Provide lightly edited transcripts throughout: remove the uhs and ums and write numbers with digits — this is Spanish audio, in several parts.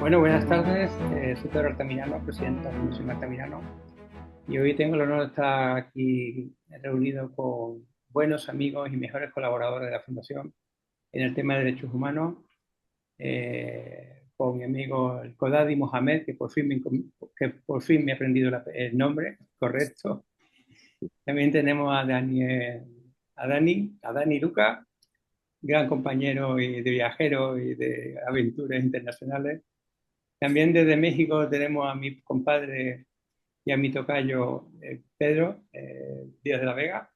Bueno, buenas tardes. Soy Pedro Altamirano, presidente de la Fundación Altamirano. Y hoy tengo el honor de estar aquí reunido con buenos amigos y mejores colaboradores de la Fundación en el tema de derechos humanos, con mi amigo el Kodadi Mohamed, que por fin me he aprendido el nombre correcto. También tenemos a Dani Luca, gran compañero de viajeros y de aventuras internacionales. También desde México tenemos a mi compadre y a mi tocayo Pedro Díaz de la Vega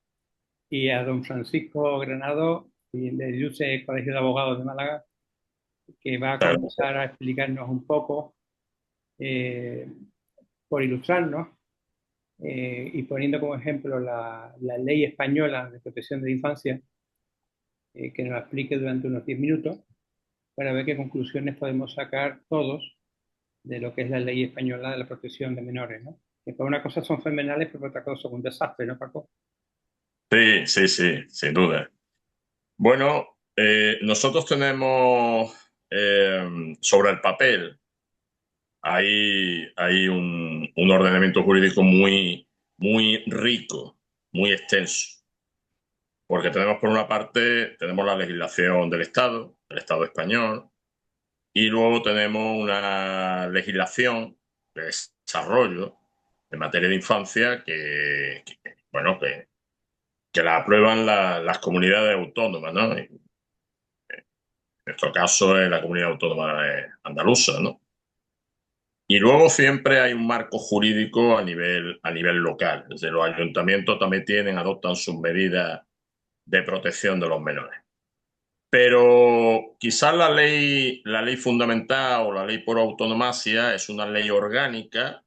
y a don Francisco Granado y del IUCE Colegio de Abogados de Málaga, que va a comenzar a explicarnos un poco, eh, por ilustrarnos, y poniendo como ejemplo la ley española de protección de la infancia, que nos la explique durante unos 10 minutos para ver qué conclusiones podemos sacar todos de lo que es la ley española de la protección de menores, ¿no? Que por una cosa son fenomenales, pero por otra cosa son un desastre, ¿no, Paco? Sí, sí, sí, sin duda. Bueno, nosotros tenemos sobre el papel, hay un ordenamiento jurídico muy rico, muy extenso, porque tenemos por una parte, tenemos la legislación del Estado español, y luego tenemos una legislación de desarrollo en materia de infancia bueno, que la aprueban las comunidades autónomas, ¿no? En nuestro caso es la comunidad autónoma andaluza, ¿no? Y luego siempre hay un marco jurídico a nivel local. Desde los ayuntamientos también adoptan sus medidas de protección de los menores. Pero quizás la ley fundamental o la ley por autonomasia es una ley orgánica,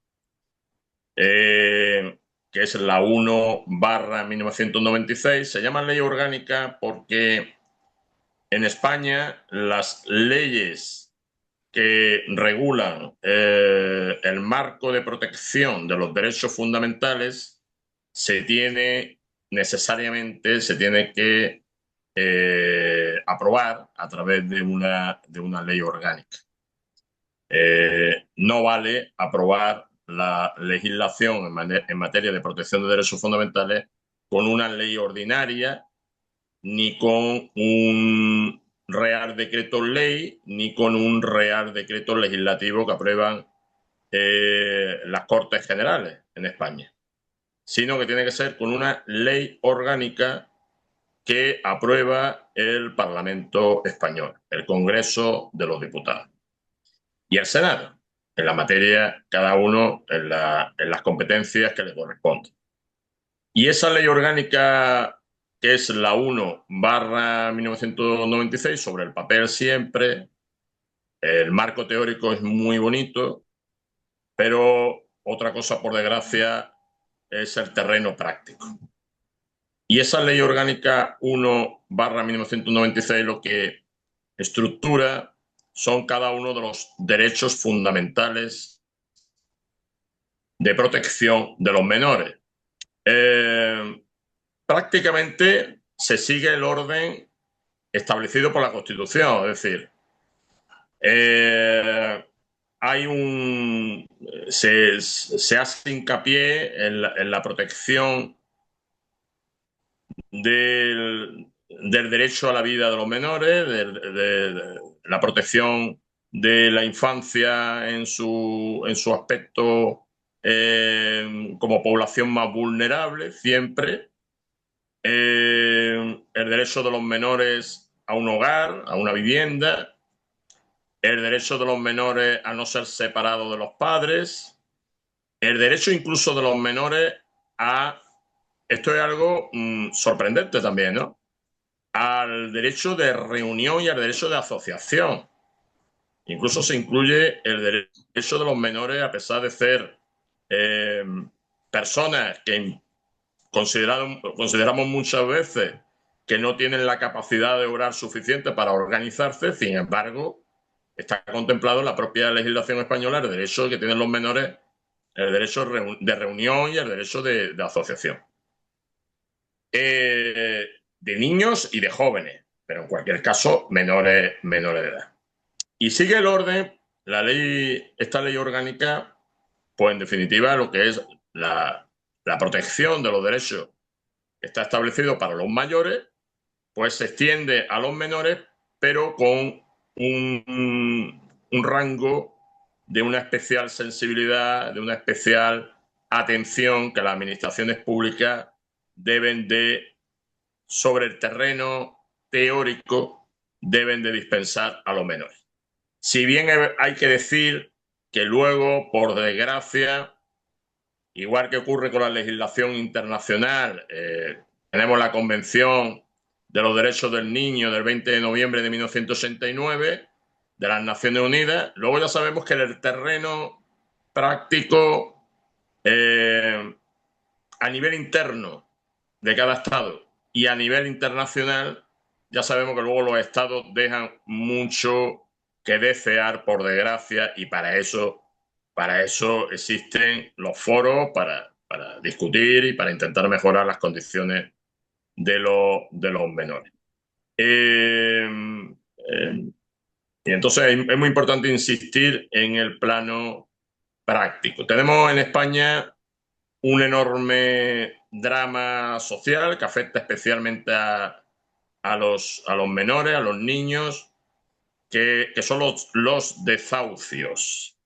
que es la 1/1996. Se llama ley orgánica porque en España las leyes que regulan el marco de protección de los derechos fundamentales se tiene que aprobar a través de una ley orgánica. No vale aprobar la legislación en materia de protección de derechos fundamentales con una ley ordinaria, ni con un Real Decreto Ley, ni con un Real Decreto Legislativo que aprueban las Cortes Generales en España, sino que tiene que ser con una ley orgánica que aprueba el Parlamento español, el Congreso de los Diputados y el Senado, en la materia, cada uno en las competencias que le corresponden. Y esa ley orgánica, que es la 1/1996, sobre el papel siempre, el marco teórico es muy bonito, pero otra cosa, por desgracia, es el terreno práctico. Y esa ley orgánica 1/1996 lo que estructura son cada uno de los derechos fundamentales de protección de los menores. Eh, Prácticamente se sigue el orden establecido por la Constitución, es decir, eh, se hace hincapié en la protección del derecho a la vida de los menores, de la protección de la infancia en su aspecto, como población más vulnerable, siempre. El derecho de los menores a un hogar, a una vivienda, el derecho de los menores a no ser separados de los padres, el derecho incluso de los menores a, esto es algo sorprendente también, ¿no? Al derecho de reunión y al derecho de asociación. Incluso se incluye el derecho de los menores, a pesar de ser eh, personas que consideramos muchas veces que no tienen la capacidad de obrar suficiente para organizarse. Sin embargo, está contemplado en la propia legislación española el derecho que tienen los menores, el derecho de reunión y el derecho de asociación. De niños y de jóvenes, pero en cualquier caso menores de edad. Y sigue el orden esta ley orgánica, pues en definitiva lo que es la protección de los derechos que está establecido para los mayores, pues se extiende a los menores, pero con un rango de una especial sensibilidad, de una especial atención que las administraciones públicas deben de, sobre el terreno teórico, deben de dispensar a los menores. Si bien hay que decir que luego, por desgracia, igual que ocurre con la legislación internacional, tenemos la Convención de los Derechos del Niño del 20 de noviembre de 1969 de las Naciones Unidas. Luego ya sabemos que en el terreno práctico, a nivel interno de cada Estado y a nivel internacional, ya sabemos que luego los Estados dejan mucho que desear, por desgracia, y para eso existen los foros para discutir y para intentar mejorar las condiciones de los menores. Y entonces es muy importante insistir en el plano práctico. Tenemos en España un enorme drama social que afecta especialmente a los menores, a los niños, que son los desahucios.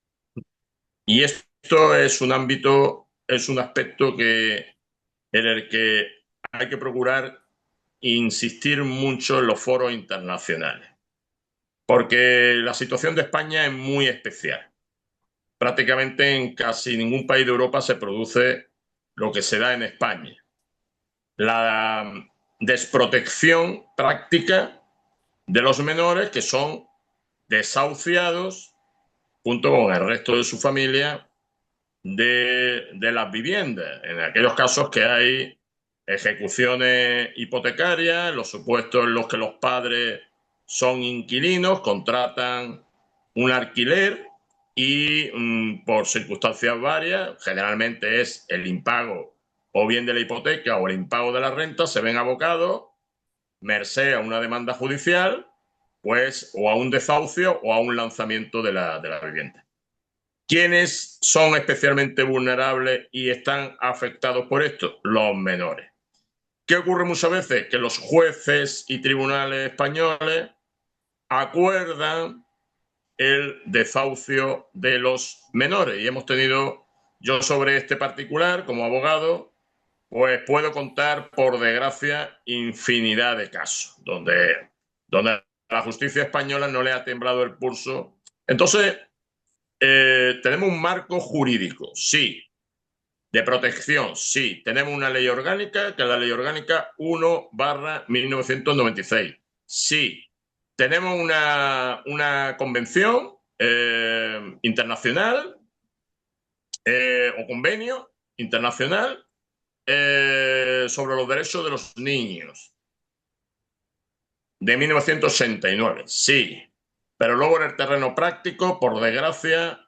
Y esto es un ámbito, es un aspecto en el que hay que procurar insistir mucho en los foros internacionales, porque la situación de España es muy especial. Prácticamente en casi ningún país de Europa se produce lo que se da en España. La desprotección práctica de los menores que son desahuciados junto con el resto de su familia de las viviendas. En aquellos casos que hay ejecuciones hipotecarias, los supuestos en los que los padres son inquilinos, contratan un alquiler y por circunstancias varias, generalmente es el impago o bien de la hipoteca o el impago de la renta, se ven abocados, merced a una demanda judicial, pues o a un desahucio o a un lanzamiento de la vivienda. ¿Quiénes son especialmente vulnerables y están afectados por esto? Los menores. ¿Qué ocurre muchas veces? Que los jueces y tribunales españoles acuerdan el desahucio de los menores. Y hemos tenido, yo sobre este particular, como abogado, pues puedo contar, por desgracia, infinidad de casos donde a la justicia española no le ha temblado el pulso. Entonces, tenemos un marco jurídico, sí. De protección, sí. Tenemos una ley orgánica, que es la Ley Orgánica 1/1996. Sí. Tenemos una convención internacional o convenio internacional sobre los derechos de los niños de 1969. Sí. Pero luego en el terreno práctico, por desgracia,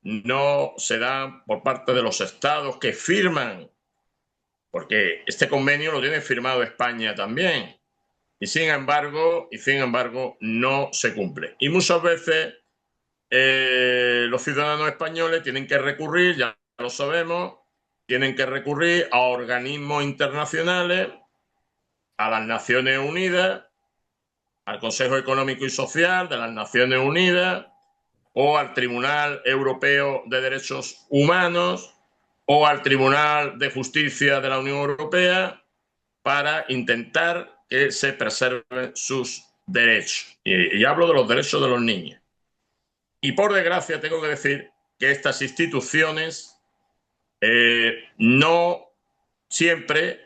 no se da por parte de los estados que firman, porque este convenio lo tiene firmado España también, y sin embargo no se cumple. Y muchas veces los ciudadanos españoles tienen que recurrir, ya lo sabemos, tienen que recurrir a organismos internacionales, a las Naciones Unidas, al Consejo Económico y Social de las Naciones Unidas, o al Tribunal Europeo de Derechos Humanos, o al Tribunal de Justicia de la Unión Europea, para intentar que se preserven sus derechos. Y hablo de los derechos de los niños. Y por desgracia tengo que decir que estas instituciones no siempre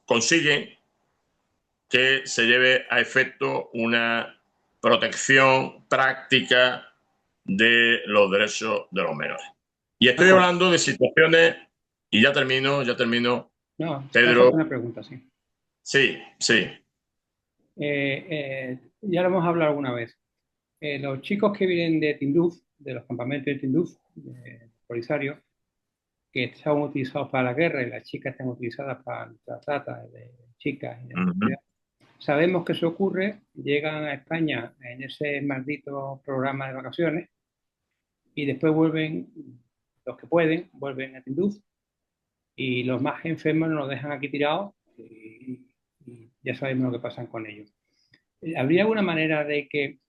consiguen que se lleve a efecto una protección práctica de los derechos de los menores. Y estoy hablando de situaciones, y ya termino, No, Pedro. una pregunta, sí. Sí, sí. Ya lo hemos hablado alguna vez. Los chicos que vienen de Tinduf, de los campamentos de Tinduf, de Polisario, que están utilizados para la guerra y las chicas están utilizadas para la trata de chicas y de Uh-huh. Sabemos que eso ocurre, llegan a España en ese maldito programa de vacaciones y después vuelven, los que pueden, vuelven a Tinduf y los más enfermos nos dejan aquí tirados y ya sabemos lo que pasa con ellos. ¿Habría alguna manera de que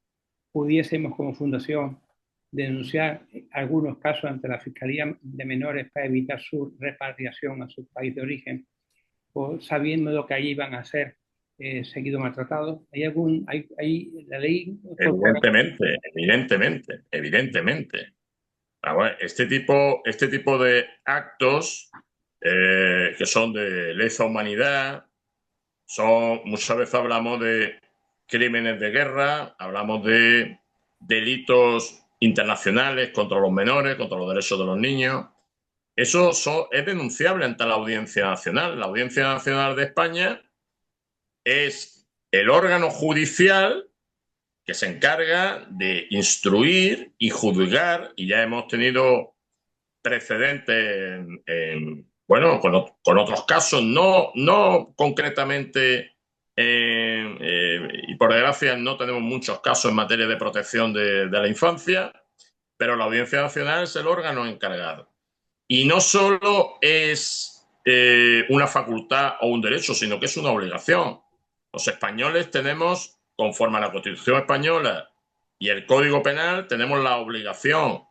pudiésemos como fundación denunciar algunos casos ante la Fiscalía de Menores para evitar su repatriación a su país de origen, o sabiendo lo que allí van a ser seguidos maltratados? ¿Hay la ley corpora? Evidentemente. Vamos, este tipo de actos que son de lesa humanidad, muchas veces hablamos de crímenes de guerra, hablamos de delitos internacionales contra los menores, contra los derechos de los niños. Es denunciable ante la Audiencia Nacional. La Audiencia Nacional de España es el órgano judicial que se encarga de instruir y juzgar, y ya hemos tenido precedentes bueno, con otros casos, no concretamente, y por desgracia no tenemos muchos casos en materia de protección de la infancia, pero la Audiencia Nacional es el órgano encargado. Y no solo es una facultad o un derecho, sino que es una obligación. Los españoles tenemos, conforme a la Constitución española y el Código Penal, tenemos la obligación,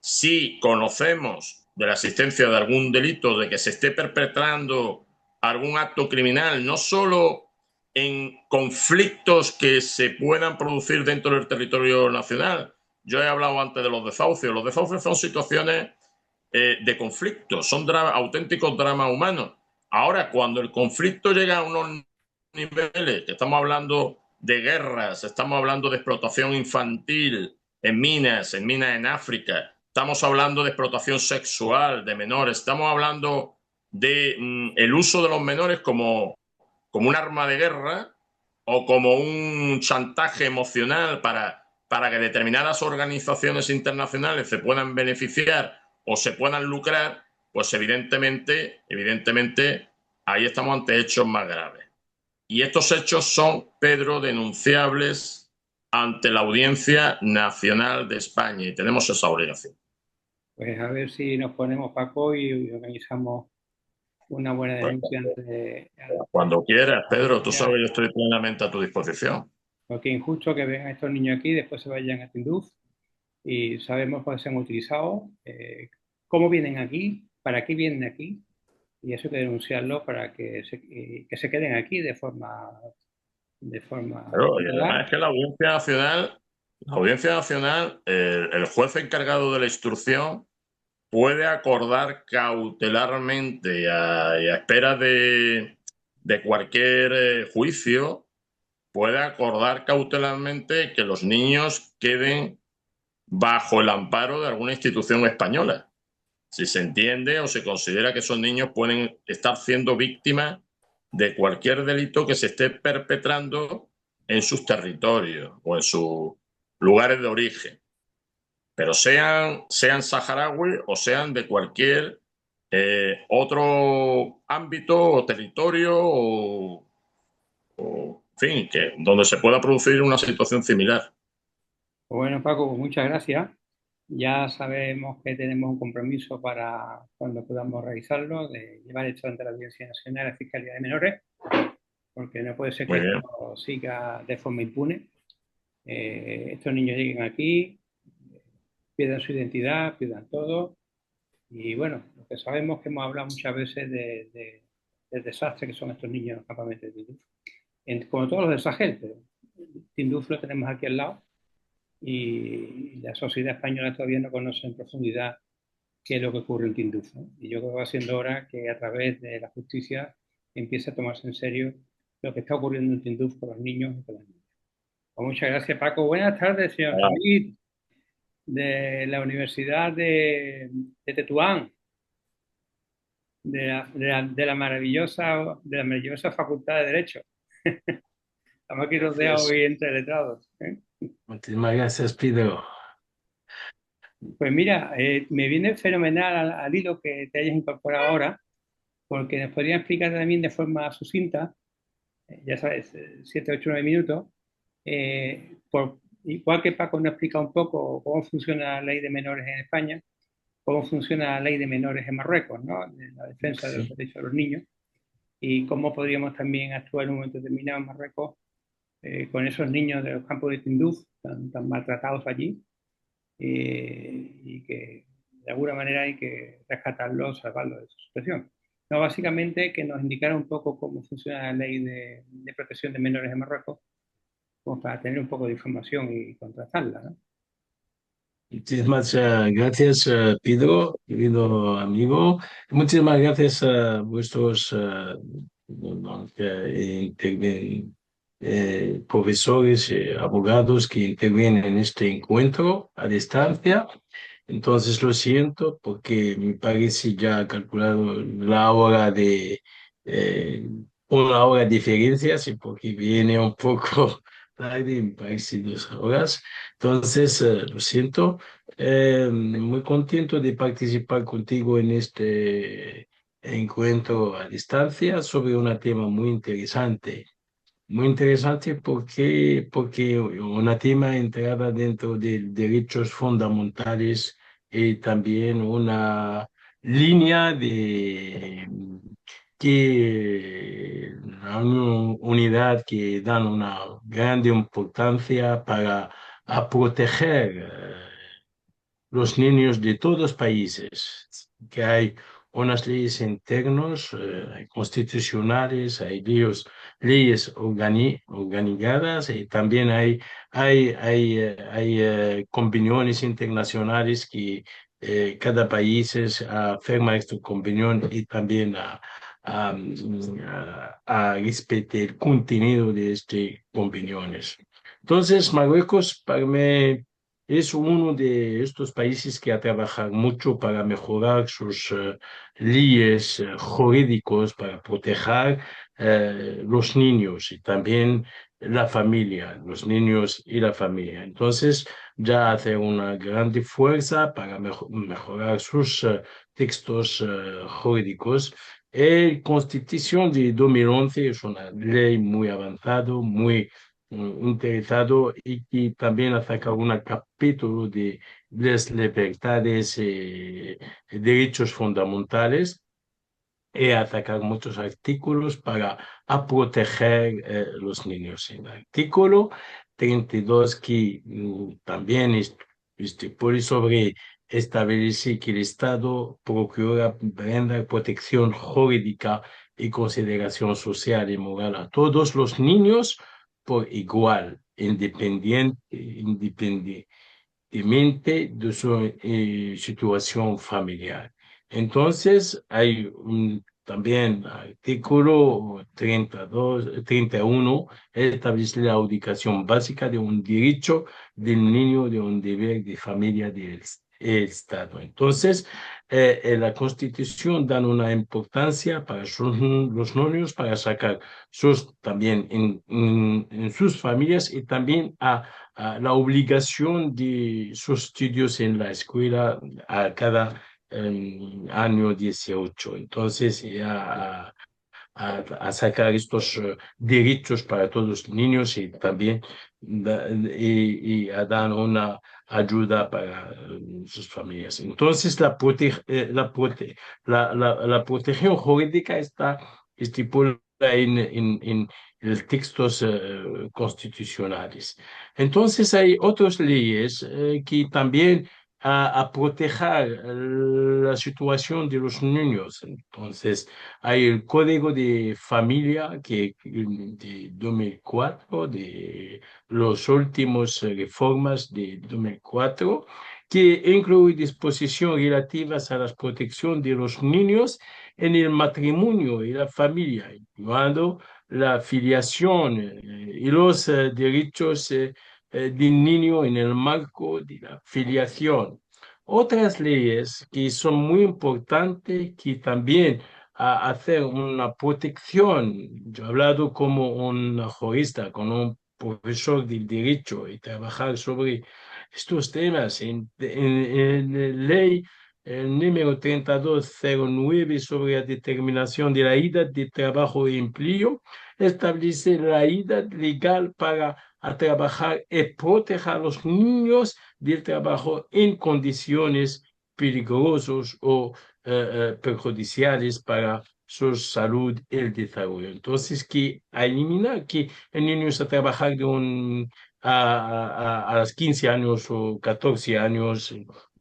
si conocemos de la existencia de algún delito, de que se esté perpetrando algún acto criminal, no solo en conflictos que se puedan producir dentro del territorio nacional. Yo he hablado antes de los desahucios. Los desahucios son situaciones de conflicto, son auténticos dramas humanos. Ahora, cuando el conflicto llega a unos niveles, que estamos hablando de guerras, estamos hablando de explotación infantil en minas en África, estamos hablando de explotación sexual de menores, estamos hablando de el uso de los menores como un arma de guerra o como un chantaje emocional para que determinadas organizaciones internacionales se puedan beneficiar o se puedan lucrar, pues evidentemente, ahí estamos ante hechos más graves. Y estos hechos son, Pedro, denunciables ante la Audiencia Nacional de España y tenemos esa obligación. Pues a ver si nos ponemos, Paco, y organizamos una buena Pues, denuncia ante cuando quieras, Pedro, tú sabes autoridades. que yo estoy plenamente a tu disposición. Porque es injusto que vengan estos niños aquí y después se vayan a Tinduf y sabemos cuáles se han utilizado, cómo vienen aquí, para qué vienen aquí, y eso hay que denunciarlo para que se queden aquí de forma Pero, y además legal. es que la Audiencia Nacional, el juez encargado de la instrucción puede acordar cautelarmente y a espera de cualquier juicio, puede acordar cautelarmente que los niños queden bajo el amparo de alguna institución española. Si se entiende o se considera que esos niños pueden estar siendo víctimas de cualquier delito que se esté perpetrando en sus territorios o en sus lugares de origen, pero sean saharauis o sean de cualquier otro ámbito o territorio en fin, donde se pueda producir una situación similar. Bueno, Paco, pues muchas gracias. Ya sabemos que tenemos un compromiso para cuando podamos realizarlo, de llevar esto ante la Audiencia Nacional, la Fiscalía de Menores, porque no puede ser que Muy bien. esto siga de forma impune. Estos niños lleguen aquí, pierdan su identidad, pierdan todo. Y bueno, lo que sabemos que hemos hablado muchas veces del desastre que son estos niños en los campamentos de Tinduf. Como todos los del Sahel, pero Tinduf lo tenemos aquí al lado y la sociedad española todavía no conoce en profundidad qué es lo que ocurre en Tinduf, ¿no? Y yo creo que va siendo hora que a través de la justicia empiece a tomarse en serio lo que está ocurriendo en Tinduf con los niños y con las niñas. Pues muchas gracias, Paco. Buenas tardes, señor Ah, Hamid, de la Universidad de Tetuán, de la maravillosa Facultad de Derecho. Estamos aquí rodeados Gracias. y entre letrados, ¿eh? Muchísimas gracias, Pido. Pues mira, me viene fenomenal al hilo que te hayas incorporado ahora, porque nos podrían explicar también de forma sucinta ya sabes, 7, 8, 9 minutos. Igual que Paco nos explica un poco cómo funciona la ley de menores en España, cómo funciona la ley de menores en Marruecos, ¿no? De la defensa de los Sí. derechos de los niños, y cómo podríamos también actuar en un momento determinado en Marruecos con esos niños de los campos de Tinduf, tan maltratados allí, y que de alguna manera hay que rescatarlos, salvarlos de su situación. No, básicamente que nos indicara un poco cómo funciona la ley de protección de menores en Marruecos, como para tener un poco de información y contrastarla, ¿no? Muchísimas gracias, Pedro, querido amigo. Muchísimas gracias a vuestros profesores, abogados que intervienen en este encuentro a distancia. Entonces lo siento porque me parece ya calculado la hora de eh, una hora de diferencia, sí, porque viene un poco tarde, me parece 2 horas. Entonces, lo siento. Muy contento de participar contigo en este encuentro a distancia sobre un tema muy interesante. Muy interesante porque una tema entrada dentro de derechos fundamentales y también una línea de una unidad que dan una grande importancia para a proteger los niños de todos los países, que hay unas leyes internas, constitucionales, hay leyes organizadas y también hay conveniones internacionales que cada país firma esta convención y también a respetar el contenido de estas conveniones. Entonces, Marruecos para mí es uno de estos países que ha trabajado mucho para mejorar sus leyes jurídicos para proteger los niños y también la familia, los niños y la familia. Entonces, ya hace una grande fuerza para mejorar sus textos jurídicos. La Constitución de 2011 es una ley muy avanzada, muy interesado y que también ha sacado un capítulo de las libertades y derechos fundamentales y ha sacado muchos artículos para a proteger los niños. El artículo 32 que también estipula sobre establece que el Estado procura brindar protección jurídica y consideración social y moral a todos los niños por igual, independientemente de su situación familiar. Entonces, hay también artículo 31 establece la educación básica de un derecho del niño, de un deber de familia del Estado. Entonces, la Constitución da una importancia para los niños, para sacar también en sus familias y también a la obligación de sus estudios en la escuela a cada año 18. Entonces, a sacar estos derechos para todos los niños y también y a dar una ayuda para sus familias. Entonces, la protección jurídica está estipulada en los textos constitucionales. Entonces, hay otras leyes que también a proteger la situación de los niños. Entonces, hay el Código de Familia de 2004, de los últimos reformas de 2004, que incluye disposiciones relativas a la protección de los niños en el matrimonio y la familia, incluyendo la filiación y los derechos del niño en el marco de la filiación. Otras leyes que son muy importantes, que también hacer una protección. Yo he hablado como un jurista, con un profesor del derecho y trabajar sobre estos temas en ley el número 3209 sobre la determinación de la edad de trabajo y empleo. establecer la edad legal para a trabajar y proteger a los niños del trabajo en condiciones peligrosas o perjudiciales para su salud y el desarrollo. Entonces, que a eliminar que el niño está a trabajar a los 15 años o 14 años,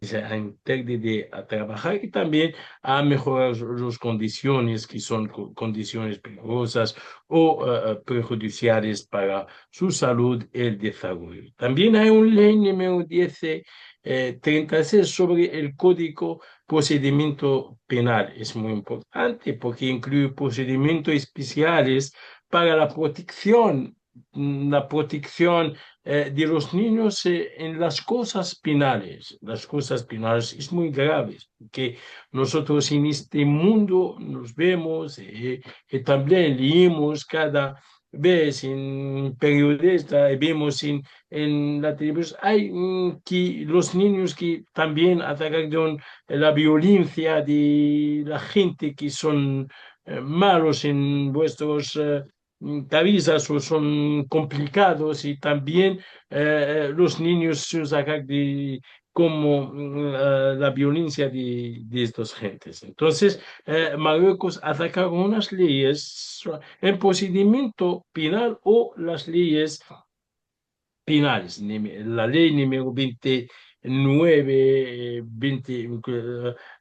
se de a trabajar y también a mejorar las condiciones que son condiciones peligrosas o perjudiciales para su salud y el desarrollo. También hay una ley número 1036 sobre el Código Procedimiento Penal. Es muy importante porque incluye procedimientos especiales para la protección de los niños en las cosas penales. Las cosas penales es muy grave, que nosotros en este mundo nos vemos y también leemos cada vez en periodistas y vemos en la televisión, hay que los niños que también atacaron la violencia de la gente que son malos en vuestros cabezas o son complicados y también los niños se sacan de como la violencia de estas gentes. Entonces, Marruecos ataca unas leyes, el procedimiento penal o las leyes penales. La ley número 29,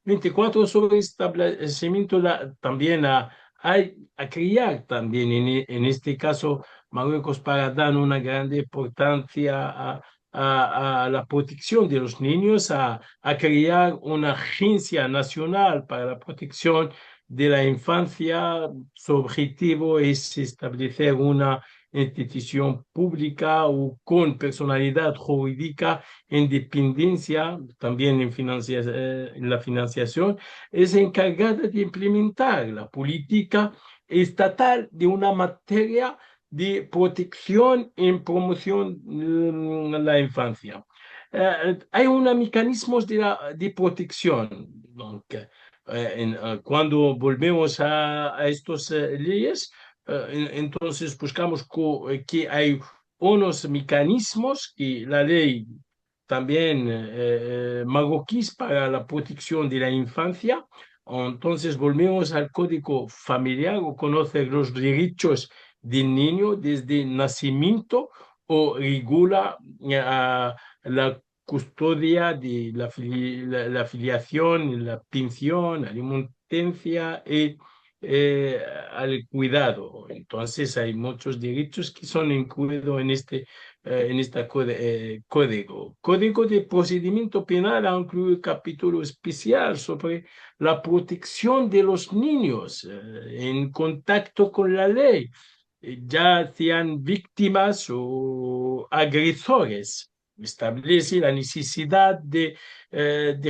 24 sobre establecimiento también a criar también en este caso Marruecos para dar una gran importancia a la protección de los niños, a crear una agencia nacional para la protección de la infancia. Su objetivo es establecer una institución pública o con personalidad jurídica, independencia, también en la financiación, es encargada de implementar la política estatal de una materia de protección y promoción de la infancia. Hay unos mecanismos de protección. Cuando volvemos a estas leyes, entonces buscamos que hay unos mecanismos que la ley también marroquí para la protección de la infancia. Entonces volvemos al código familiar o conocer los derechos del niño desde el nacimiento o regula la custodia de la filiación, la pensión, alimentancia y al cuidado. Entonces hay muchos derechos que son incluidos en este código. Código de procedimiento penal ha incluido un capítulo especial sobre la protección de los niños en contacto con la ley, ya sean víctimas o agresores. Establece la necesidad de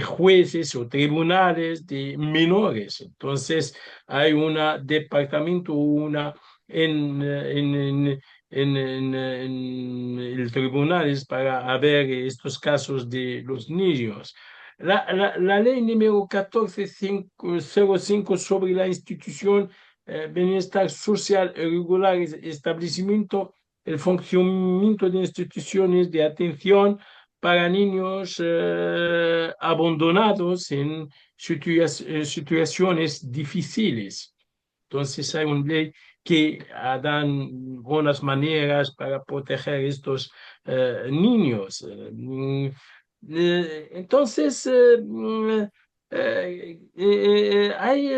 jueces o tribunales de menores. Entonces, hay un departamento, en el tribunal es para ver estos casos de los niños. La ley número 1405 sobre la institución bienestar social y regular establecimiento, el funcionamiento de instituciones de atención para niños abandonados en situaciones difíciles. Entonces hay una ley que dan buenas maneras para proteger estos niños. Entonces, hay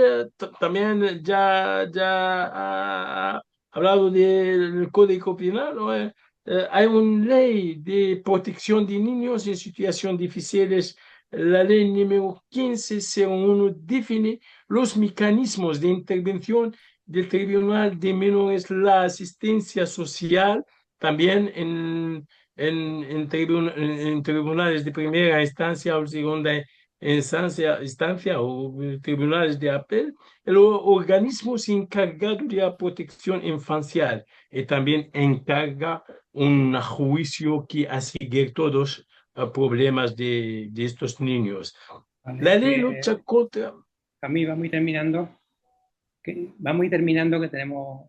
también ya ha hablado del Código Penal, ¿no? Hay una ley de protección de niños en situaciones difíciles. La ley número 1501 define los mecanismos de intervención del Tribunal de Menores, la asistencia social, también en tribunales de primera instancia o segunda instancia o tribunales de apel, el organismo se encargado de la protección infancial y también encarga un juicio que asigue todos los problemas de estos niños. Vale, La ley lucha contra... a mí vamos a ir terminando, que tenemos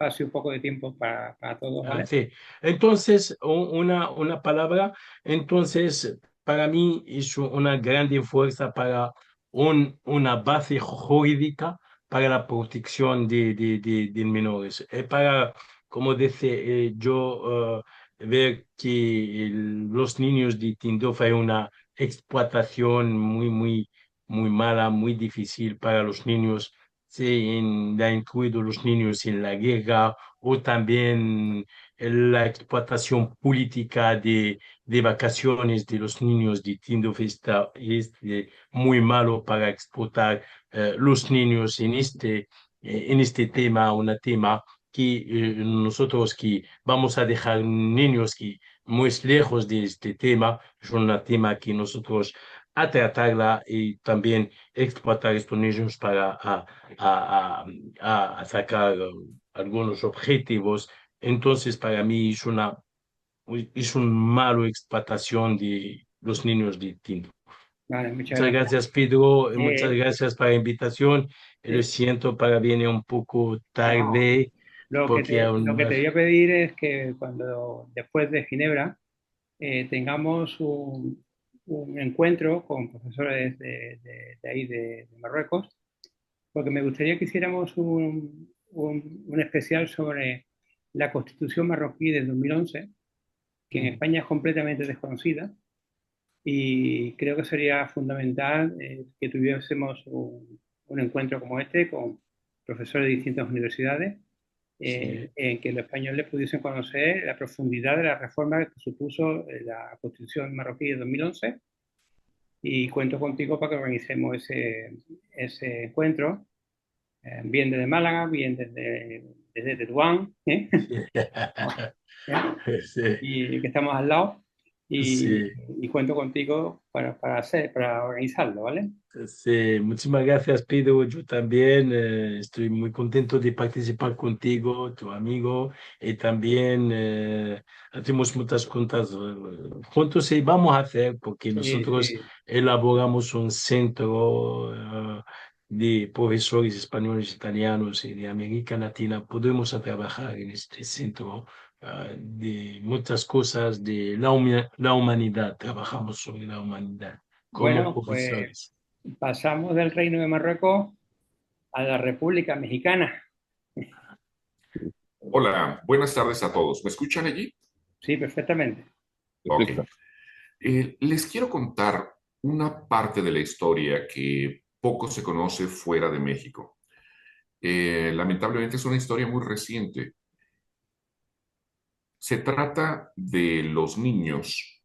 espacio, un poco de tiempo para todos, ¿vale? Sí. Entonces, una palabra, entonces, para mí es una grande fuerza para una base jurídica para la protección de menores. Para, como dice yo, ver que los niños de Tindouf hay una explotación muy mala, muy difícil para los niños. Sí, ha incluido los niños en la guerra o también la explotación política de vacaciones de los niños de Tindouf es muy malo para explotar los niños en este tema, un tema que nosotros que vamos a dejar niños que muy lejos de este tema, es un tema que nosotros a tratarla y también explotar estos niños para a, a sacar algunos objetivos. Entonces, para mí es una mala explotación de los niños de Tinto. Vale, muchas Muchas gracias. gracias, Pedro. Muchas Eh, gracias por la invitación. Lo eh, siento para viene un poco no, tarde porque lo aún que te más. voy a pedir es que cuando después de Ginebra tengamos un encuentro con profesores de ahí de Marruecos, porque me gustaría que hiciéramos un especial sobre la Constitución marroquí de 2011, que en España es completamente desconocida, y creo que sería fundamental que tuviésemos un encuentro como este con profesores de distintas universidades, Sí. en que los españoles pudiesen conocer la profundidad de la reforma que supuso la Constitución marroquí de 2011, y cuento contigo para que organicemos ese encuentro, bien desde Málaga, bien desde Tetuán, ¿eh? ¿eh? Sí, Y que estamos al lado, y, sí. y cuento contigo para organizarlo, ¿vale? Sí, muchísimas gracias, Pedro. Yo también estoy muy contento de participar contigo, tu amigo, y también hacemos muchas cosas juntos y vamos a hacer, porque Sí, nosotros sí. elaboramos un centro de profesores españoles, italianos y de América Latina. Podemos trabajar en este centro de muchas cosas de la humanidad. Trabajamos sobre la humanidad como Bueno, pues profesores. pasamos del Reino de Marruecos a la República Mexicana. Hola, buenas tardes a todos. ¿Me escuchan allí? Sí, perfectamente. Ok. Les quiero contar una parte de la historia que poco se conoce fuera de México. Lamentablemente es una historia muy reciente. Se trata de los niños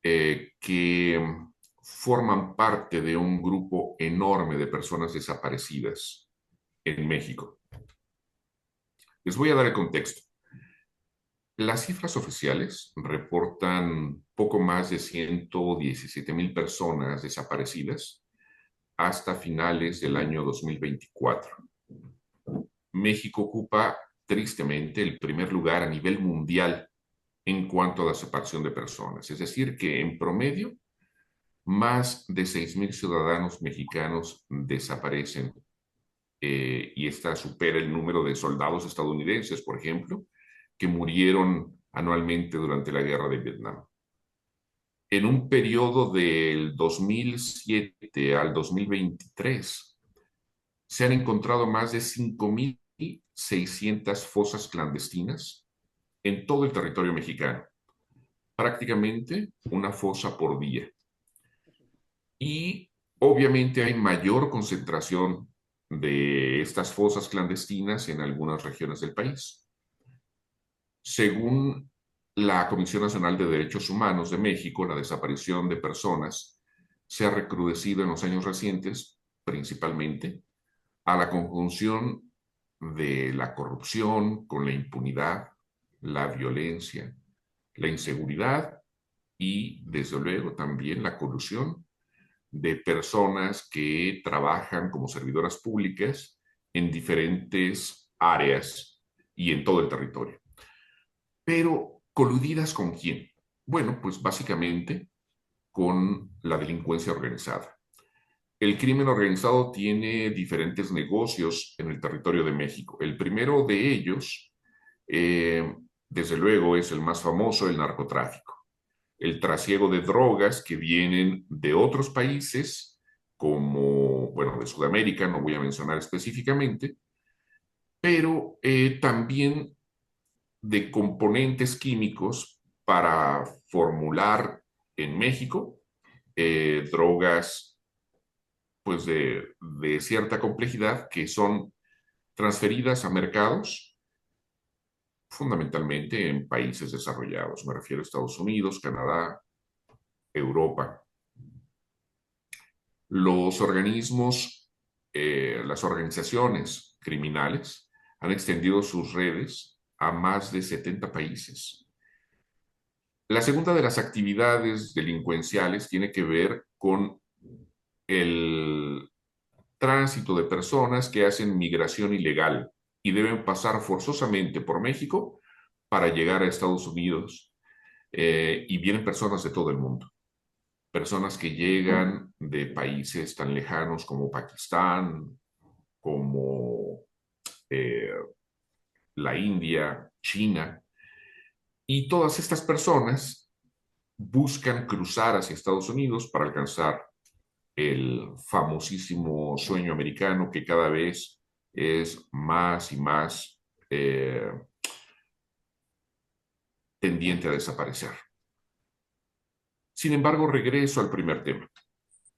que forman parte de un grupo enorme de personas desaparecidas en México. Les voy a dar el contexto. Las cifras oficiales reportan poco más de 117,000 personas desaparecidas hasta finales del año 2024. México ocupa tristemente el primer lugar a nivel mundial en cuanto a desaparición de personas. Es decir, que en promedio, más de 6,000 ciudadanos mexicanos desaparecen y esta supera el número de soldados estadounidenses, por ejemplo, que murieron anualmente durante la guerra de Vietnam. En un periodo del 2007 al 2023, se han encontrado más de 5,600 fosas clandestinas en todo el territorio mexicano, prácticamente una fosa por día. Y obviamente hay mayor concentración de estas fosas clandestinas en algunas regiones del país. Según la Comisión Nacional de Derechos Humanos de México, la desaparición de personas se ha recrudecido en los años recientes, principalmente a la conjunción de la corrupción con la impunidad, la violencia, la inseguridad y, desde luego, también la colusión de personas que trabajan como servidoras públicas en diferentes áreas y en todo el territorio. Pero, ¿coludidas con quién? Bueno, pues básicamente con la delincuencia organizada. el crimen organizado tiene diferentes negocios en el territorio de México. El primero de ellos, desde luego, es el más famoso, el narcotráfico. El trasiego de drogas que vienen de otros países, como, bueno, de Sudamérica, no voy a mencionar específicamente, pero también de componentes químicos para formular en México drogas pues de cierta complejidad que son transferidas a mercados fundamentalmente en países desarrollados. Me refiero a Estados Unidos, Canadá, Europa. Los organismos, las organizaciones criminales han extendido sus redes a más de 70 países. La segunda de las actividades delincuenciales tiene que ver con el tránsito de personas que hacen migración ilegal y deben pasar forzosamente por México para llegar a Estados Unidos. Y vienen personas de todo el mundo. Personas que llegan de países tan lejanos como Pakistán, como la India, China. Y todas estas personas buscan cruzar hacia Estados Unidos para alcanzar el famosísimo sueño americano que cada vez es más y más tendiente a desaparecer. Sin embargo, regreso al primer tema.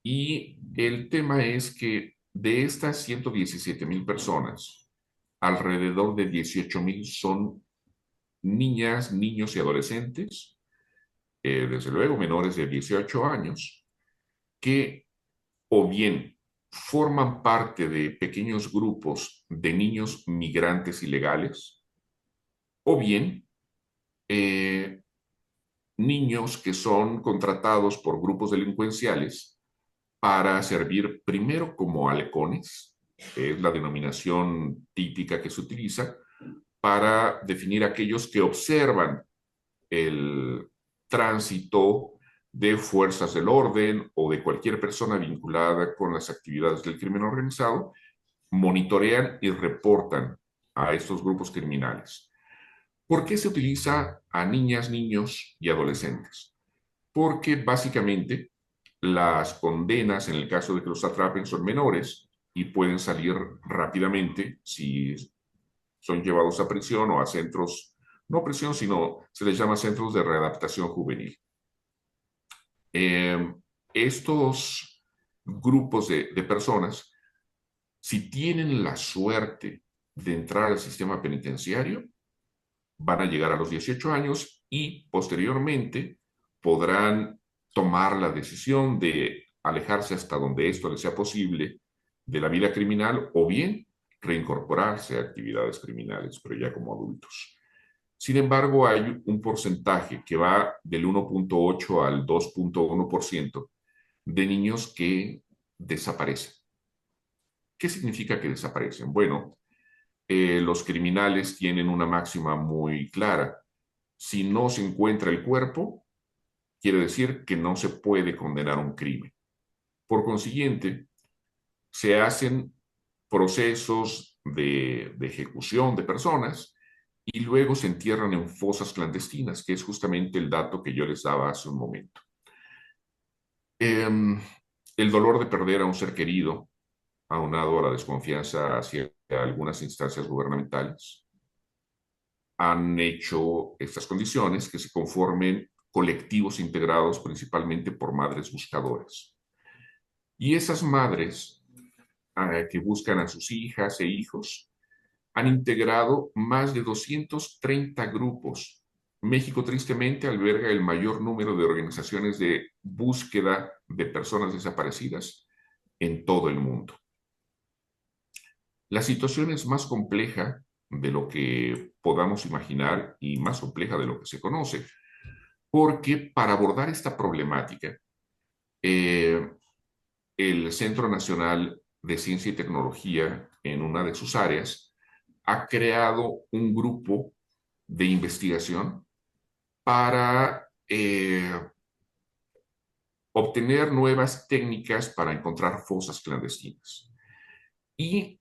Y el tema es que de estas 117,000 personas, alrededor de 18,000 son niñas, niños y adolescentes, desde luego menores de 18 años, que o bien forman parte de pequeños grupos de niños migrantes ilegales, o bien niños que son contratados por grupos delincuenciales para servir primero como halcones, que es la denominación típica que se utiliza, para definir aquellos que observan el tránsito de fuerzas del orden o de cualquier persona vinculada con las actividades del crimen organizado, monitorean y reportan a estos grupos criminales. ¿Por qué se utiliza a niñas, niños y adolescentes? Porque básicamente las condenas, en el caso de que los atrapen, son menores y pueden salir rápidamente si son llevados a prisión o a centros, no prisión, sino se les llama centros de readaptación juvenil. Estos grupos de personas, si tienen la suerte de entrar al sistema penitenciario, van a llegar a los 18 años y posteriormente podrán tomar la decisión de alejarse hasta donde esto les sea posible de la vida criminal o bien reincorporarse a actividades criminales, pero ya como adultos. Sin embargo, hay un porcentaje que va del 1.8 al 2.1% de niños que desaparecen. ¿Qué significa que desaparecen? Bueno, los criminales tienen una máxima muy clara. Si no se encuentra el cuerpo, quiere decir que no se puede condenar un crimen. Por consiguiente, se hacen procesos de ejecución de personas y luego se entierran en fosas clandestinas, que es justamente el dato que yo les daba hace un momento. El dolor de perder a un ser querido, aunado a la desconfianza hacia algunas instancias gubernamentales, han hecho estas condiciones que se conformen colectivos integrados principalmente por madres buscadoras. Y esas madres que buscan a sus hijas e hijos han integrado más de 230 grupos. México tristemente alberga el mayor número de organizaciones de búsqueda de personas desaparecidas en todo el mundo. La situación es más compleja de lo que podamos imaginar y más compleja de lo que se conoce, porque para abordar esta problemática, el Centro Nacional de Ciencia y Tecnología, en una de sus áreas, ha creado un grupo de investigación para obtener nuevas técnicas para encontrar fosas clandestinas. Y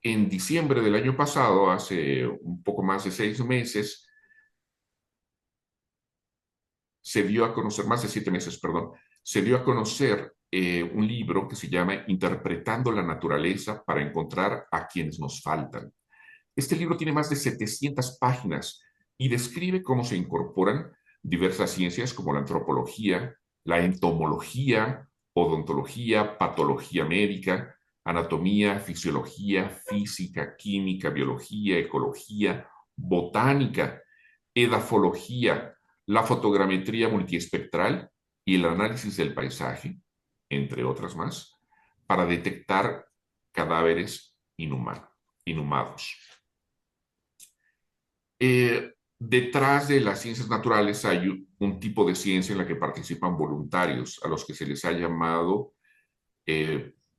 en diciembre del año pasado, hace un poco más de 6 meses, se dio a conocer, más de 7 meses, perdón, se dio a conocer un libro que se llama Interpretando la naturaleza para encontrar a quienes nos faltan. Este libro tiene más de 700 páginas y describe cómo se incorporan diversas ciencias como la antropología, la entomología, odontología, patología médica, anatomía, fisiología, física, química, biología, ecología, botánica, edafología, la fotogrametría multiespectral y el análisis del paisaje, entre otras más, para detectar cadáveres inhumados. Detrás de las ciencias naturales hay un tipo de ciencia en la que participan voluntarios, a los que se les ha llamado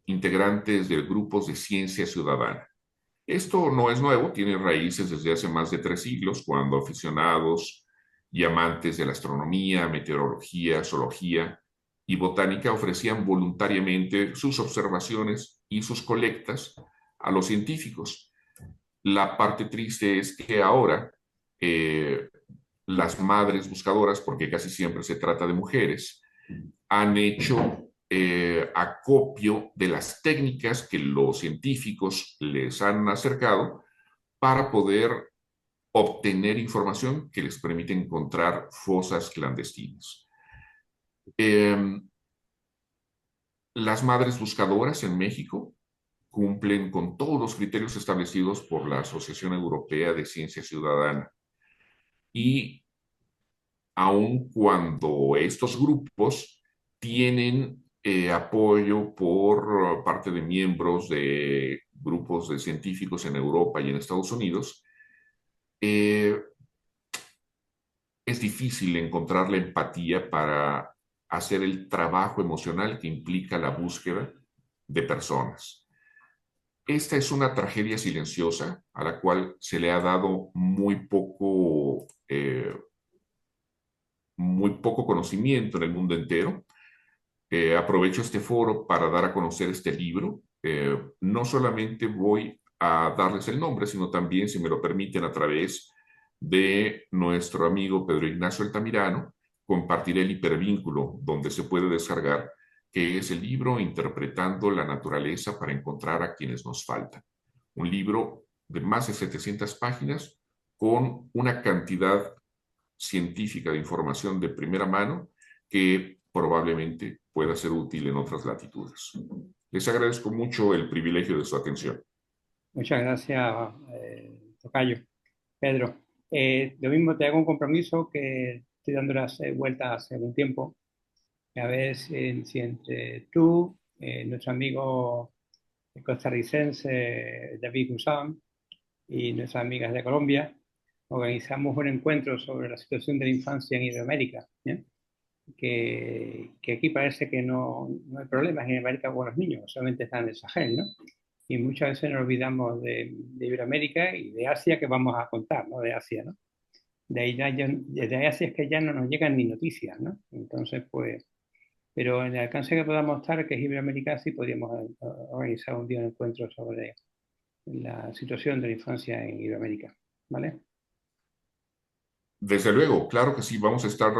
integrantes de grupos de ciencia ciudadana. Esto no es nuevo, tiene raíces desde hace más de 3 siglos, cuando aficionados y amantes de la astronomía, meteorología, zoología y botánica ofrecían voluntariamente sus observaciones y sus colectas a los científicos. La parte triste es que ahora las madres buscadoras, porque casi siempre se trata de mujeres, han hecho acopio de las técnicas que los científicos les han acercado para poder obtener información que les permite encontrar fosas clandestinas. Las madres buscadoras en México cumplen con todos los criterios establecidos por la Asociación Europea de Ciencia Ciudadana. Y aun cuando estos grupos tienen apoyo por parte de miembros de grupos de científicos en Europa y en Estados Unidos, es difícil encontrar la empatía para hacer el trabajo emocional que implica la búsqueda de personas. Esta es una tragedia silenciosa a la cual se le ha dado muy poco conocimiento en el mundo entero. Aprovecho este foro para dar a conocer este libro. No solamente voy a darles el nombre, sino también, si me lo permiten, a través de nuestro amigo Pedro Ignacio Altamirano, compartiré el hipervínculo donde se puede descargar, que es el libro Interpretando la naturaleza para encontrar a quienes nos faltan. Un libro de más de 700 páginas con una cantidad científica de información de primera mano que probablemente pueda ser útil en otras latitudes. Les agradezco mucho el privilegio de su atención. Muchas gracias, tocayo. Pedro, lo mismo te hago un compromiso que estoy dando las vueltas hace un tiempo, a ver si entre tú, nuestro amigo costarricense David Guzán y nuestras amigas de Colombia, organizamos un encuentro sobre la situación de la infancia en Iberoamérica, ¿eh? Que aquí parece que no hay problemas en América con los niños, solamente están en el Sahel, ¿no? Y muchas veces nos olvidamos de Iberoamérica y de Asia, que vamos a contar, ¿no? De Asia, ¿no? De Asia es que ya no nos llegan ni noticias, ¿no? Entonces, pues, pero en el alcance que podamos estar, que es Iberoamérica, sí podríamos organizar un día un encuentro sobre la situación de la infancia en Iberoamérica, ¿vale? Desde luego, claro que sí, vamos a estar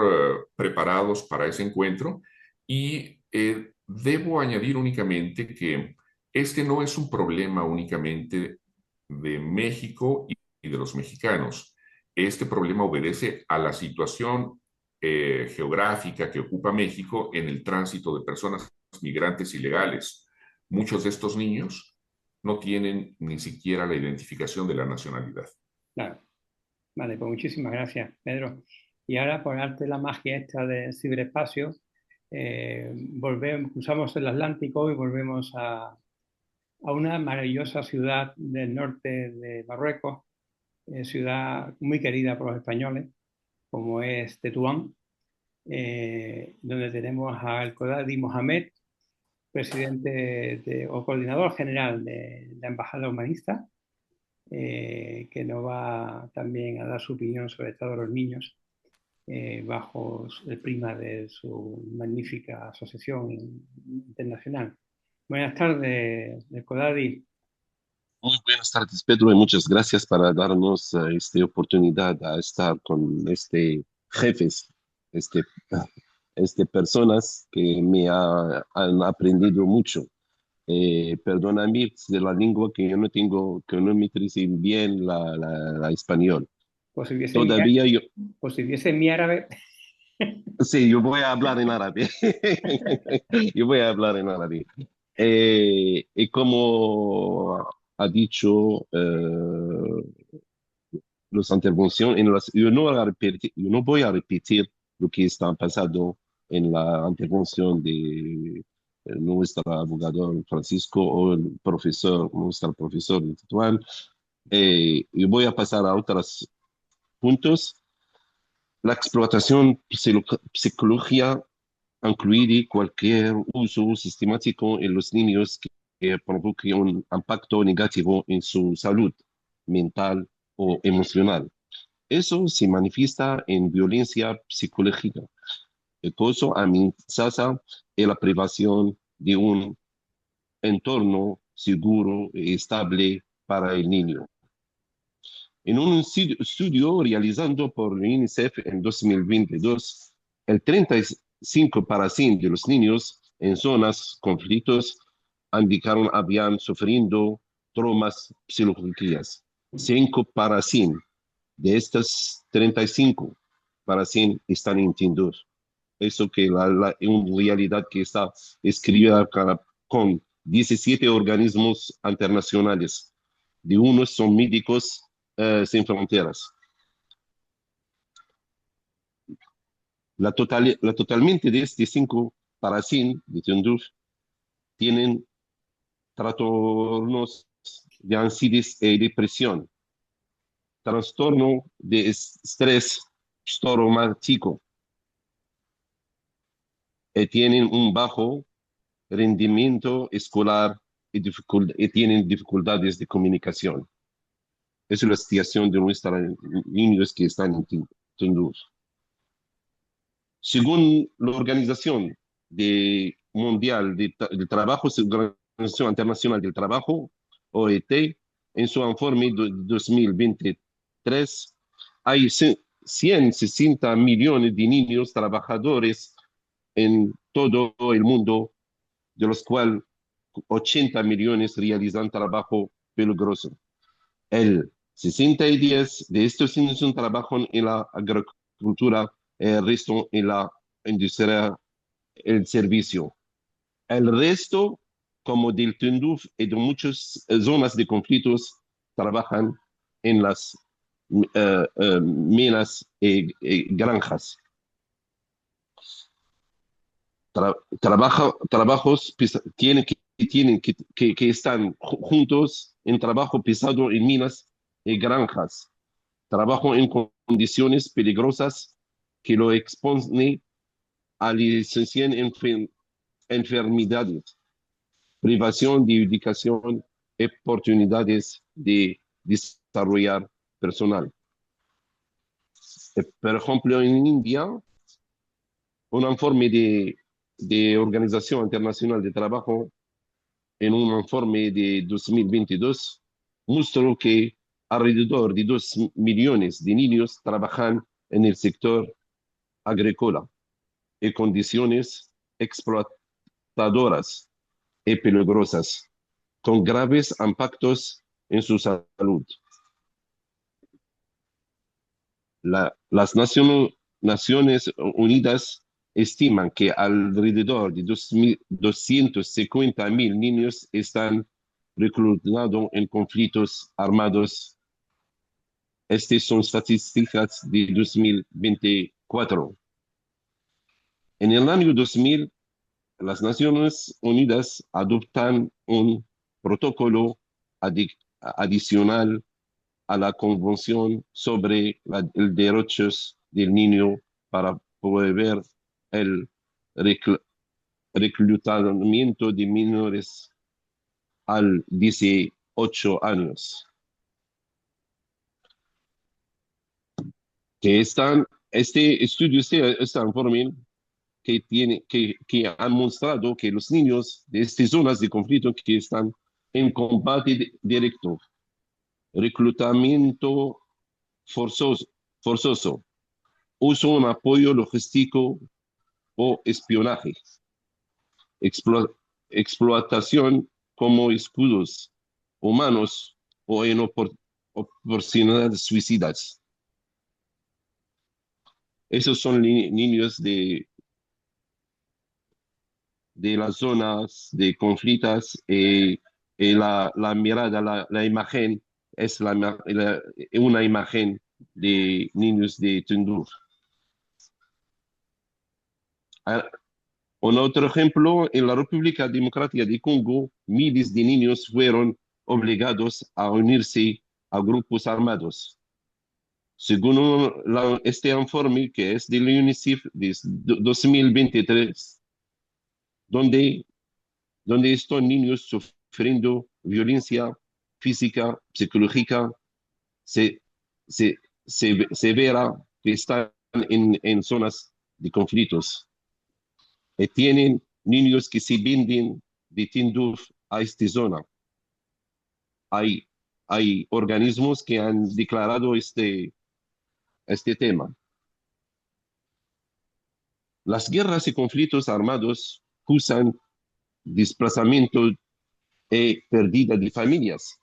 preparados para ese encuentro y debo añadir únicamente que este no es un problema únicamente de México y de los mexicanos. Este problema obedece a la situación geográfica que ocupa México en el tránsito de personas migrantes ilegales. Muchos de estos niños no tienen ni siquiera la identificación de la nacionalidad. Claro. Vale, pues muchísimas gracias, Pedro. Y ahora, por arte de la magia esta del ciberespacio, cruzamos el Atlántico y volvemos a una maravillosa ciudad del norte de Marruecos, ciudad muy querida por los españoles, como es Tetuán, donde tenemos al Kodadi Mohamed, presidente o coordinador general de la Embajada Humanista, que nos va también a dar su opinión sobre el estado de los niños bajo el prima de su magnífica asociación internacional. Buenas tardes, Codadi. Muy buenas tardes, Pedro, y muchas gracias para darnos esta oportunidad a estar con jefes, este, personas que han aprendido mucho. Perdóname de la lengua que yo no tengo, que no me dice bien la español. Pues si hubiese Todavía yo, pues si hubiese mi árabe. sí, yo voy a hablar en árabe. Yo voy a hablar en árabe. Y como ha dicho los intervenciones, yo no voy a repetir lo que está pasando en la intervención de nuestro abogado Francisco o el profesor, nuestro profesor de Tetuán. Yo voy a pasar a otros puntos. La explotación psicológica incluye cualquier uso sistemático en los niños que provoque un impacto negativo en su salud mental o emocional. Eso se manifiesta en violencia psicológica, acoso, amenaza y la privación de un entorno seguro y estable para el niño. En un estudio realizado por UNICEF en 2022, el 35% de los niños en zonas conflictos indicaron habían sufrido traumas psicológicos. 5% de estas 35% están entendidos. Eso que una realidad que está escrita con 17 organismos internacionales. De unos son médicos sin fronteras. Totalmente de este 5% de Tinduf tienen trastornos de ansiedad y depresión, trastorno de estrés postraumático, y tienen un bajo rendimiento escolar y tienen dificultades de comunicación. Esa es la situación de nuestros niños que están en Tinduf. Según la Organización Mundial del Trabajo, la Organización Internacional del Trabajo, OIT, en su informe de 2023, hay 160 millones de niños trabajadores en todo el mundo, de los cuales 80 millones realizan trabajo peligroso. El 60 de estos niños trabajan en la agricultura, el resto en la industria, el servicio. El resto, como del Tinduf y de muchas zonas de conflictos, trabajan en las minas y granjas. Trabajos que están juntos en trabajo pesado en minas y granjas. Trabajo en condiciones peligrosas que lo exponen a licenciar enfermedades, privación de educación y oportunidades de desarrollar personal. Por ejemplo, en India, un informe de Organización Internacional de Trabajo, en un informe de 2022, mostró que alrededor de 2 millones de niños trabajan en el sector agrícola en condiciones explotadoras y peligrosas, con graves impactos en su salud. Las Naciones Unidas estiman que alrededor de 250.000 niños están reclutados en conflictos armados. Estas son estadísticas de 2024. En el año 2000, las Naciones Unidas adoptan un protocolo adicional a la Convención sobre los Derechos del Niño para promover el reclutamiento de menores a 18 años, que están este estudio, este informe que han mostrado que los niños de estas zonas de conflicto que están en combate directo, reclutamiento forzoso, forzoso, uso un apoyo logístico o espionaje, explotación como escudos humanos o en oportunidades suicidas. Esos son niños de las zonas de conflictos y la mirada, la imagen es una imagen de niños de Tinduf. Un otro ejemplo, en la República Democrática de Congo, miles de niños fueron obligados a unirse a grupos armados. Según este informe, que es del UNICEF de 2023, donde estos niños sufriendo violencia física, psicológica, se, se, severa, que están en zonas de conflictos. Tienen niños que se venden de Tinduf a esta zona. Hay organismos que han declarado este tema. Las guerras y conflictos armados causan desplazamiento y pérdida de familias,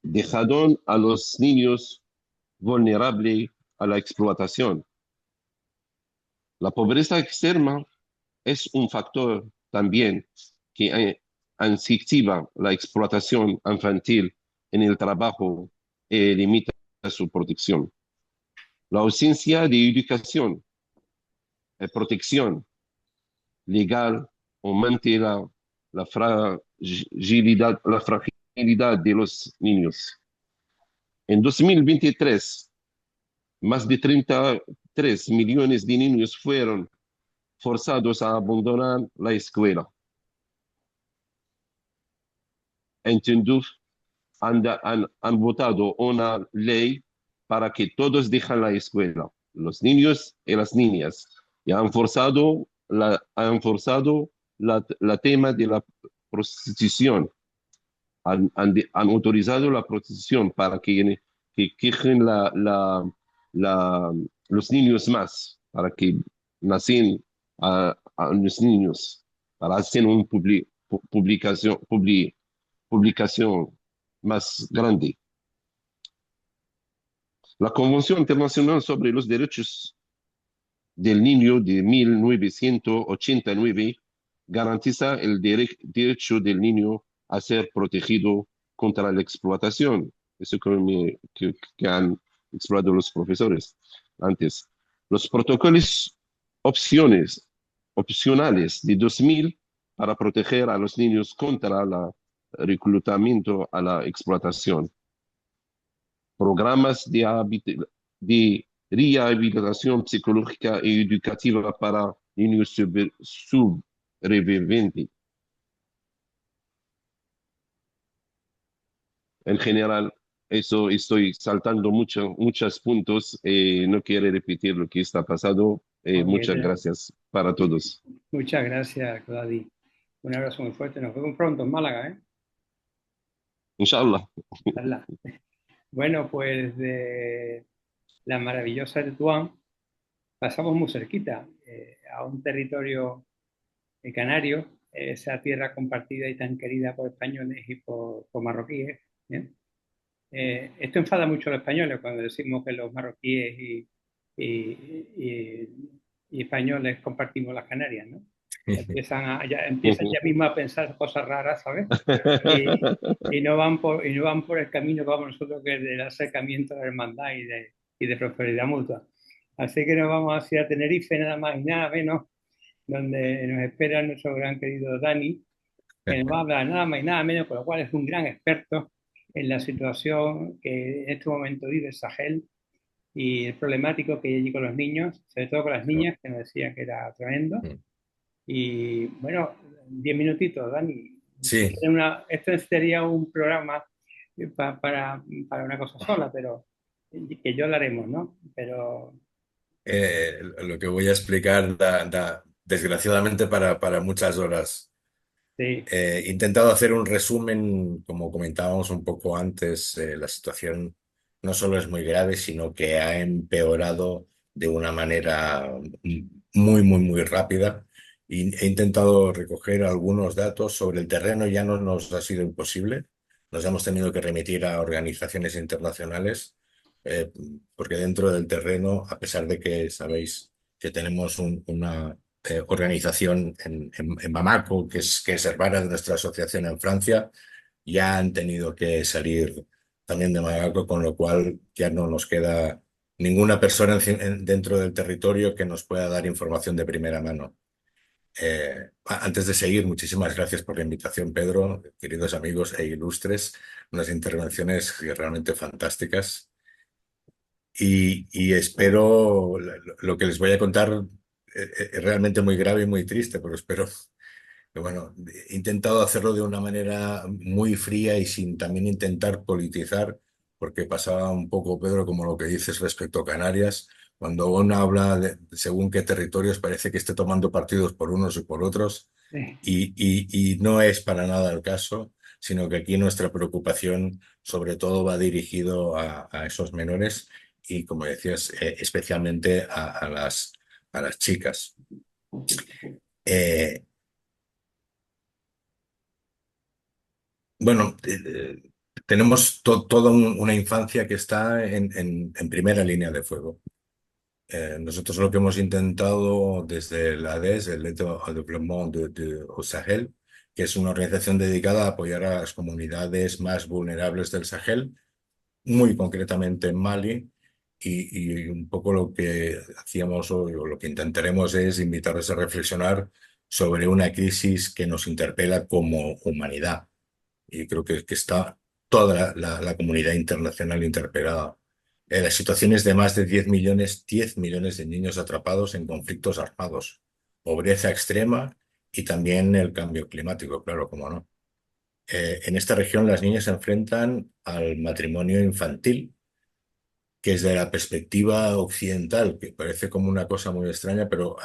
dejando a los niños vulnerables a la explotación. La pobreza extrema es un factor también que incentiva la explotación infantil en el trabajo y limita su protección. La ausencia de educación y protección legal aumenta la fragilidad de los niños. En 2023, más de 33 millones de niños fueron forzados a abandonar la escuela. En Tinduf han votado una ley para que todos dejen la escuela, los niños y las niñas, y han forzado la tema de la prostitución. Han autorizado la prostitución para que quejen los niños más, para que nacen a los niños, para hacer una publicación más grande. La Convención Internacional sobre los Derechos del Niño de 1989 garantiza el derecho del niño a ser protegido contra la explotación. Eso que han explorado los profesores antes. Los protocolos opcionales de 2000 para proteger a los niños contra el reclutamiento a la explotación. Programas de rehabilitación psicológica y educativa para niños sobrevivientes. En general, eso estoy saltando muchos puntos. No quiero repetir lo que está pasando. Muchas gracias para todos. Muchas gracias, Claudio. Un abrazo muy fuerte. Nos vemos pronto en Málaga, ¿eh? Inshallah. Bueno, pues de la maravillosa Tetuán pasamos muy cerquita a un territorio canario, esa tierra compartida y tan querida por españoles y por marroquíes. ¿Bien? Esto enfada mucho a los españoles cuando decimos que los marroquíes y españoles compartimos las Canarias, ¿no? Empiezan ya mismo a pensar cosas raras, ¿sabes? Y no van por el camino que vamos nosotros, que es del acercamiento a la hermandad y de prosperidad mutua. Así que nos vamos hacia Tenerife, nada más y nada menos, donde nos espera nuestro gran querido Dani, que nos va a hablar nada más y nada menos, con lo cual es un gran experto en la situación que en este momento vive el Sahel y el problemático que hay allí con los niños, sobre todo con las niñas, que nos decía que era tremendo. Y bueno, 10 minutitos, Dani. Sí. Esto sería un programa para una cosa sola, pero que yo lo haremos, ¿no? Pero Lo que voy a explicar da desgraciadamente para muchas horas. sí, He intentado hacer un resumen, como comentábamos un poco antes, la situación no solo es muy grave, sino que ha empeorado de una manera muy rápida. Y he intentado recoger algunos datos sobre el terreno, ya no nos ha sido imposible. Nos hemos tenido que remitir a organizaciones internacionales, eh, porque dentro del terreno, a pesar de que sabéis que tenemos una organización en Bamako, que es hermana de nuestra asociación en Francia, ya han tenido que salir también de Bamako, con lo cual ya no nos queda ninguna persona dentro del territorio que nos pueda dar información de primera mano. Antes de seguir, muchísimas gracias por la invitación, Pedro, queridos amigos e ilustres, unas intervenciones realmente fantásticas. Y espero, lo que les voy a contar es realmente muy grave y muy triste, pero espero que, bueno, he intentado hacerlo de una manera muy fría y sin también intentar politizar, porque pasaba un poco, Pedro, como lo que dices respecto a Canarias. Cuando uno habla de según qué territorios, parece que esté tomando partidos por unos y por otros, sí, y no es para nada el caso, sino que aquí nuestra preocupación sobre todo va dirigido a esos menores y, como decías, especialmente a las chicas. Eh, bueno, tenemos toda una infancia que está en primera línea de fuego. Nosotros lo que hemos intentado desde la ADES, el Aide au Développement au Sahel, que es una organización dedicada a apoyar a las comunidades más vulnerables del Sahel, muy concretamente en Mali, y un poco lo que hacíamos hoy, o lo que intentaremos, es invitarles a reflexionar sobre una crisis que nos interpela como humanidad. Y creo que está toda la comunidad internacional interpelada. Las situaciones de más de 10 millones de niños atrapados en conflictos armados, pobreza extrema y también el cambio climático, claro, cómo no. En esta región las niñas se enfrentan al matrimonio infantil, que desde la perspectiva occidental, que parece como una cosa muy extraña, pero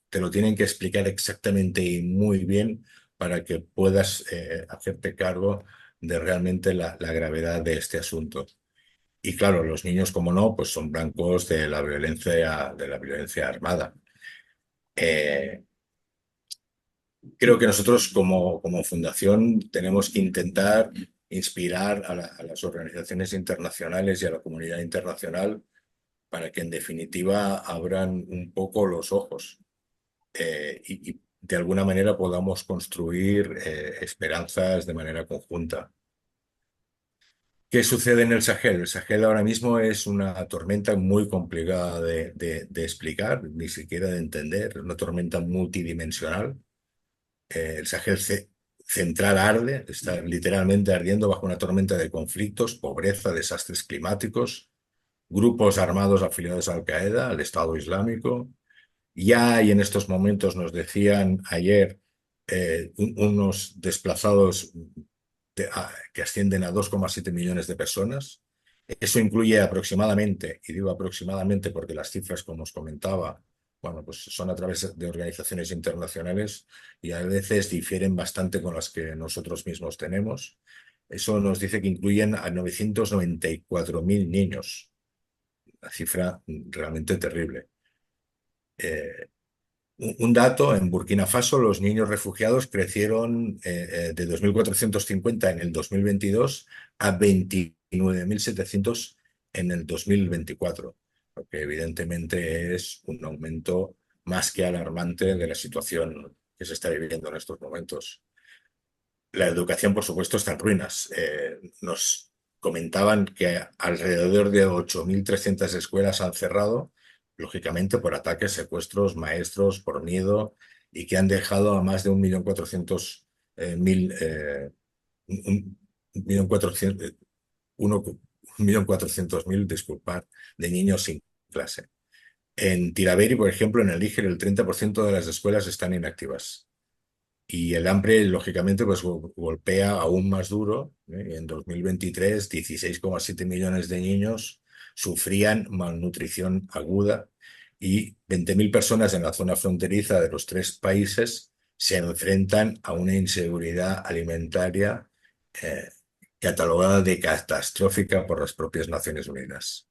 te lo tienen que explicar exactamente y muy bien para que puedas hacerte cargo de realmente la gravedad de este asunto. Y claro, los niños, como no, pues son blancos de la violencia armada. Eh, Creo que nosotros como fundación tenemos que intentar inspirar a las organizaciones internacionales y a la comunidad internacional para que en definitiva abran un poco los ojos, y de alguna manera podamos construir esperanzas de manera conjunta. ¿Qué sucede en el Sahel? El Sahel ahora mismo es una tormenta muy complicada de explicar, ni siquiera de entender. Es una tormenta multidimensional. El Sahel central arde, está literalmente ardiendo bajo una tormenta de conflictos, pobreza, desastres climáticos, grupos armados afiliados a Al-Qaeda, al Estado Islámico. Ya hay en estos momentos, nos decían ayer, unos desplazados que ascienden a 2,7 millones de personas. Eso incluye aproximadamente, y digo aproximadamente porque las cifras, como os comentaba, bueno, pues son a través de organizaciones internacionales y a veces difieren bastante con las que nosotros mismos tenemos. Eso nos dice que incluyen a 994.000 niños, una cifra realmente terrible. Un dato, en Burkina Faso los niños refugiados crecieron de 2.450 en el 2022 a 29.700 en el 2024, lo que evidentemente es un aumento más que alarmante de la situación que se está viviendo en estos momentos. La educación, por supuesto, está en ruinas. Nos comentaban que alrededor de 8.300 escuelas han cerrado, lógicamente por ataques, secuestros, maestros, por miedo, y que han dejado a más de 1.400.000, 1.400.000, disculpad, de niños sin clase. En Tiraberi, por ejemplo, en el Níger, el 30% de las escuelas están inactivas. Y el hambre, lógicamente, pues golpea aún más duro, ¿eh? En 2023, 16,7 millones de niños sufrían malnutrición aguda y 20.000 personas en la zona fronteriza de los tres países se enfrentan a una inseguridad alimentaria catalogada de catastrófica por las propias Naciones Unidas.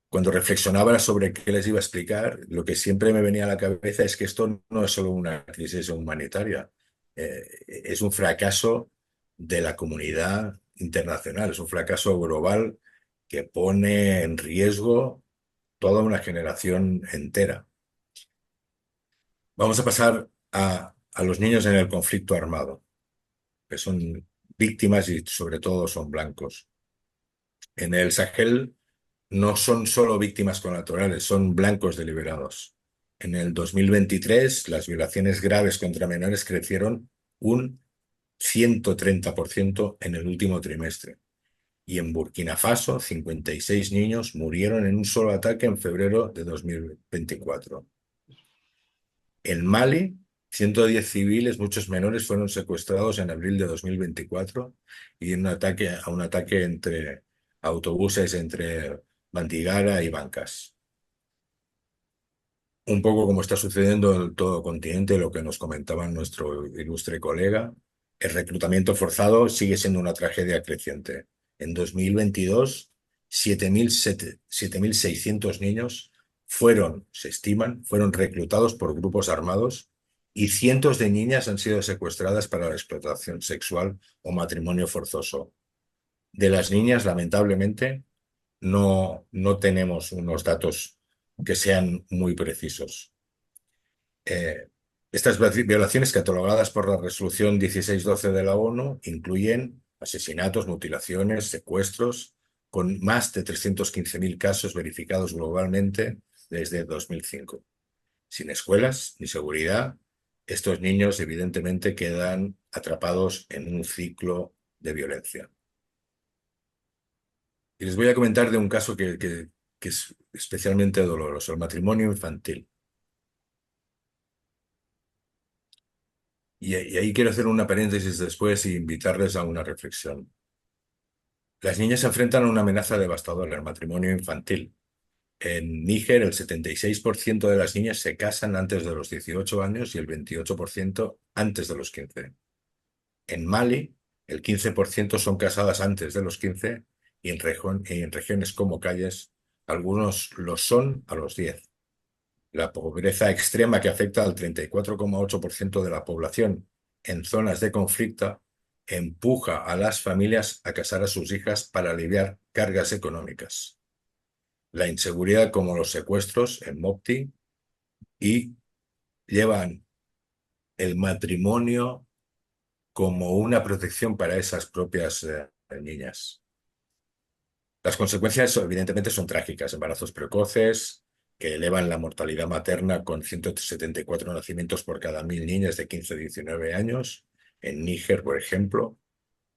Cuando reflexionaba sobre qué les iba a explicar, lo que siempre me venía a la cabeza es que esto no es solo una crisis humanitaria, es un fracaso de la comunidad internacional, es un fracaso global que pone en riesgo toda una generación entera. Vamos a pasar a los niños en el conflicto armado, que son víctimas y sobre todo son blancos. En el Sahel no son solo víctimas colaterales, son blancos deliberados. En el 2023, las violaciones graves contra menores crecieron un 130% en el último trimestre. Y en Burkina Faso, 56 niños murieron en un solo ataque en febrero de 2024. En Mali, 110 civiles, muchos menores, fueron secuestrados en abril de 2024 y en un ataque entre autobuses entre Bandigara y Bancas. Un poco como está sucediendo en todo el continente, lo que nos comentaba nuestro ilustre colega, el reclutamiento forzado sigue siendo una tragedia creciente. En 2022, 7.600 niños se estiman, fueron reclutados por grupos armados y cientos de niñas han sido secuestradas para la explotación sexual o matrimonio forzoso. De las niñas, lamentablemente, no tenemos unos datos que sean muy precisos. Estas violaciones catalogadas por la resolución 1612 de la ONU incluyen asesinatos, mutilaciones, secuestros, con más de 315.000 casos verificados globalmente desde 2005. Sin escuelas ni seguridad, estos niños evidentemente quedan atrapados en un ciclo de violencia. Y les voy a comentar de un caso que es especialmente doloroso, el matrimonio infantil. Y ahí quiero hacer una paréntesis después y invitarles a una reflexión. Las niñas se enfrentan a una amenaza devastadora, el matrimonio infantil. En Níger, el 76% de las niñas se casan antes de los 18 años y el 28% antes de los 15. En Mali, el 15% son casadas antes de los 15 y en regiones como Calles, algunos lo son a los 10. La pobreza extrema que afecta al 34,8% de la población en zonas de conflicto empuja a las familias a casar a sus hijas para aliviar cargas económicas. La inseguridad como los secuestros en Mopti y llevan el matrimonio como una protección para esas propias niñas. Las consecuencias evidentemente son trágicas, embarazos precoces que elevan la mortalidad materna con 174 nacimientos por cada 1.000 niñas de 15 a 19 años, en Níger, por ejemplo,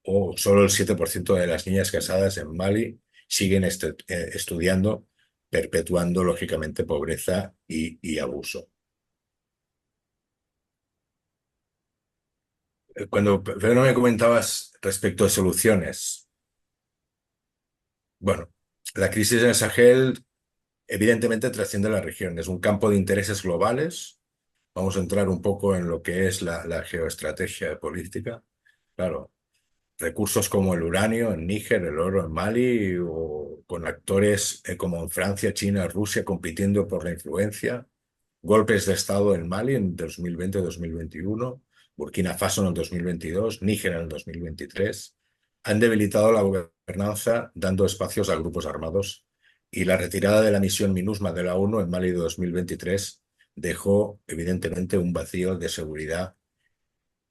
o solo el 7% de las niñas casadas en Mali siguen estudiando, perpetuando lógicamente pobreza y abuso. Pero me comentabas respecto a soluciones. Bueno, la crisis en el Sahel evidentemente trasciende la región. Es un campo de intereses globales. Vamos a entrar un poco en lo que es la geoestrategia política. Claro, recursos como el uranio en Níger, el oro en Mali, o con actores como en Francia, China, Rusia compitiendo por la influencia. Golpes de Estado en Mali en 2020-2021, Burkina Faso en el 2022, Níger en el 2023, han debilitado la gobernanza dando espacios a grupos armados y la retirada de la misión MINUSMA de la ONU en Mali de 2023 dejó evidentemente un vacío de seguridad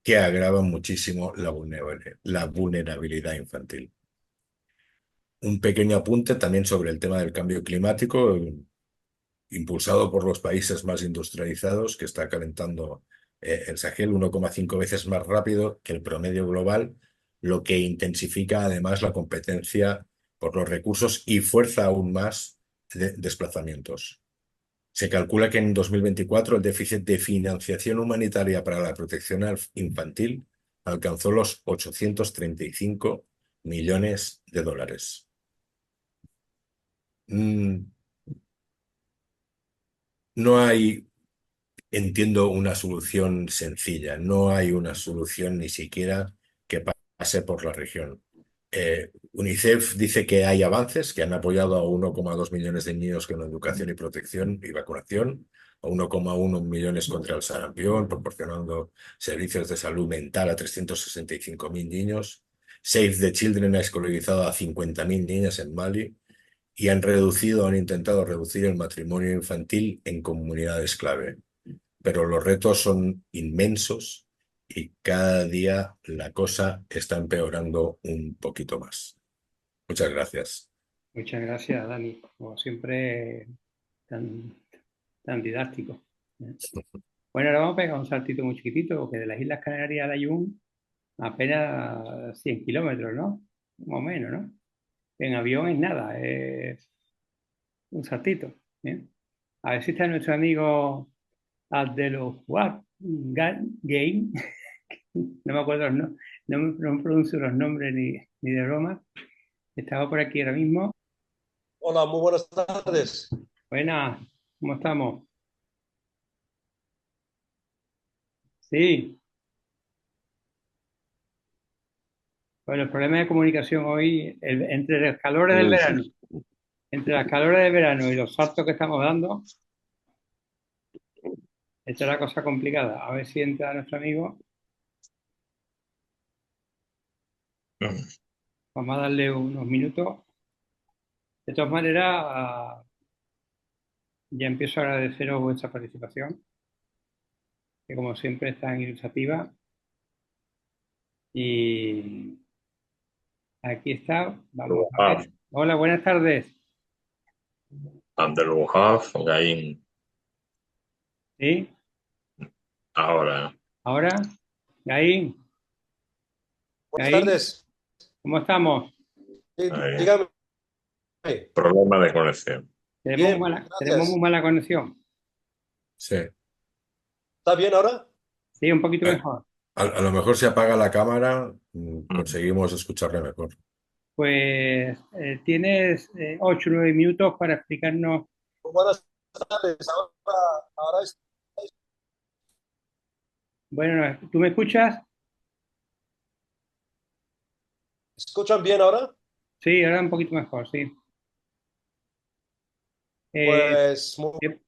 que agrava muchísimo la vulnerabilidad infantil. Un pequeño apunte también sobre el tema del cambio climático, impulsado por los países más industrializados, que está calentando el Sahel 1,5 veces más rápido que el promedio global, lo que intensifica además la competencia por los recursos y fuerza aún más desplazamientos. Se calcula que en 2024 el déficit de financiación humanitaria para la protección infantil alcanzó los 835 millones de dólares. No hay, entiendo, una solución sencilla. No hay una solución ni siquiera que pase por la región. UNICEF dice que hay avances, que han apoyado a 1,2 millones de niños con educación y protección y vacunación, a 1,1 millones contra el sarampión, proporcionando servicios de salud mental a 365.000 niños. Save the Children ha escolarizado a 50.000 niñas en Mali y han intentado reducir el matrimonio infantil en comunidades clave. Pero los retos son inmensos y cada día la cosa está empeorando un poquito más. Muchas gracias. Muchas gracias, Dani. Como siempre, tan didáctico. Bueno, ahora vamos a pegar un saltito muy chiquitito, porque de las Islas Canarias a Layún apenas 100 kilómetros, ¿no? Más o menos, ¿no? En avión es nada, es un saltito. ¿Bien? A ver si está nuestro amigo Abdelwahab Game. No me acuerdo, no me pronuncio los nombres ni de broma. Estaba por aquí ahora mismo. Hola, muy buenas tardes. Buenas, ¿cómo estamos? Sí. Bueno, el problema de comunicación hoy, entre las calores del verano, entre las calores del verano y los saltos que estamos dando, esta es la cosa complicada. A ver si entra nuestro amigo. Vamos a darle unos minutos. De todas maneras, ya empiezo a agradeceros vuestra participación, que como siempre es tan ilustrativa. Y aquí está. Vamos a ver. Hola, buenas tardes. Abdelwahab Gaim. ¿Sí? Ahora. ¿Ahora? Ahí. Buenas tardes. ¿Cómo estamos? Sí, dígame. Problema de conexión. Tenemos muy mala conexión. Sí. ¿Está bien ahora? Sí, un poquito mejor. A lo mejor si apaga la cámara, conseguimos escucharle mejor. Pues tienes 8 o 9 minutos para explicarnos. Buenas tardes. Ahora Bueno, ¿tú me escuchas? ¿Escuchan bien ahora? Sí, ahora un poquito mejor, sí. Pues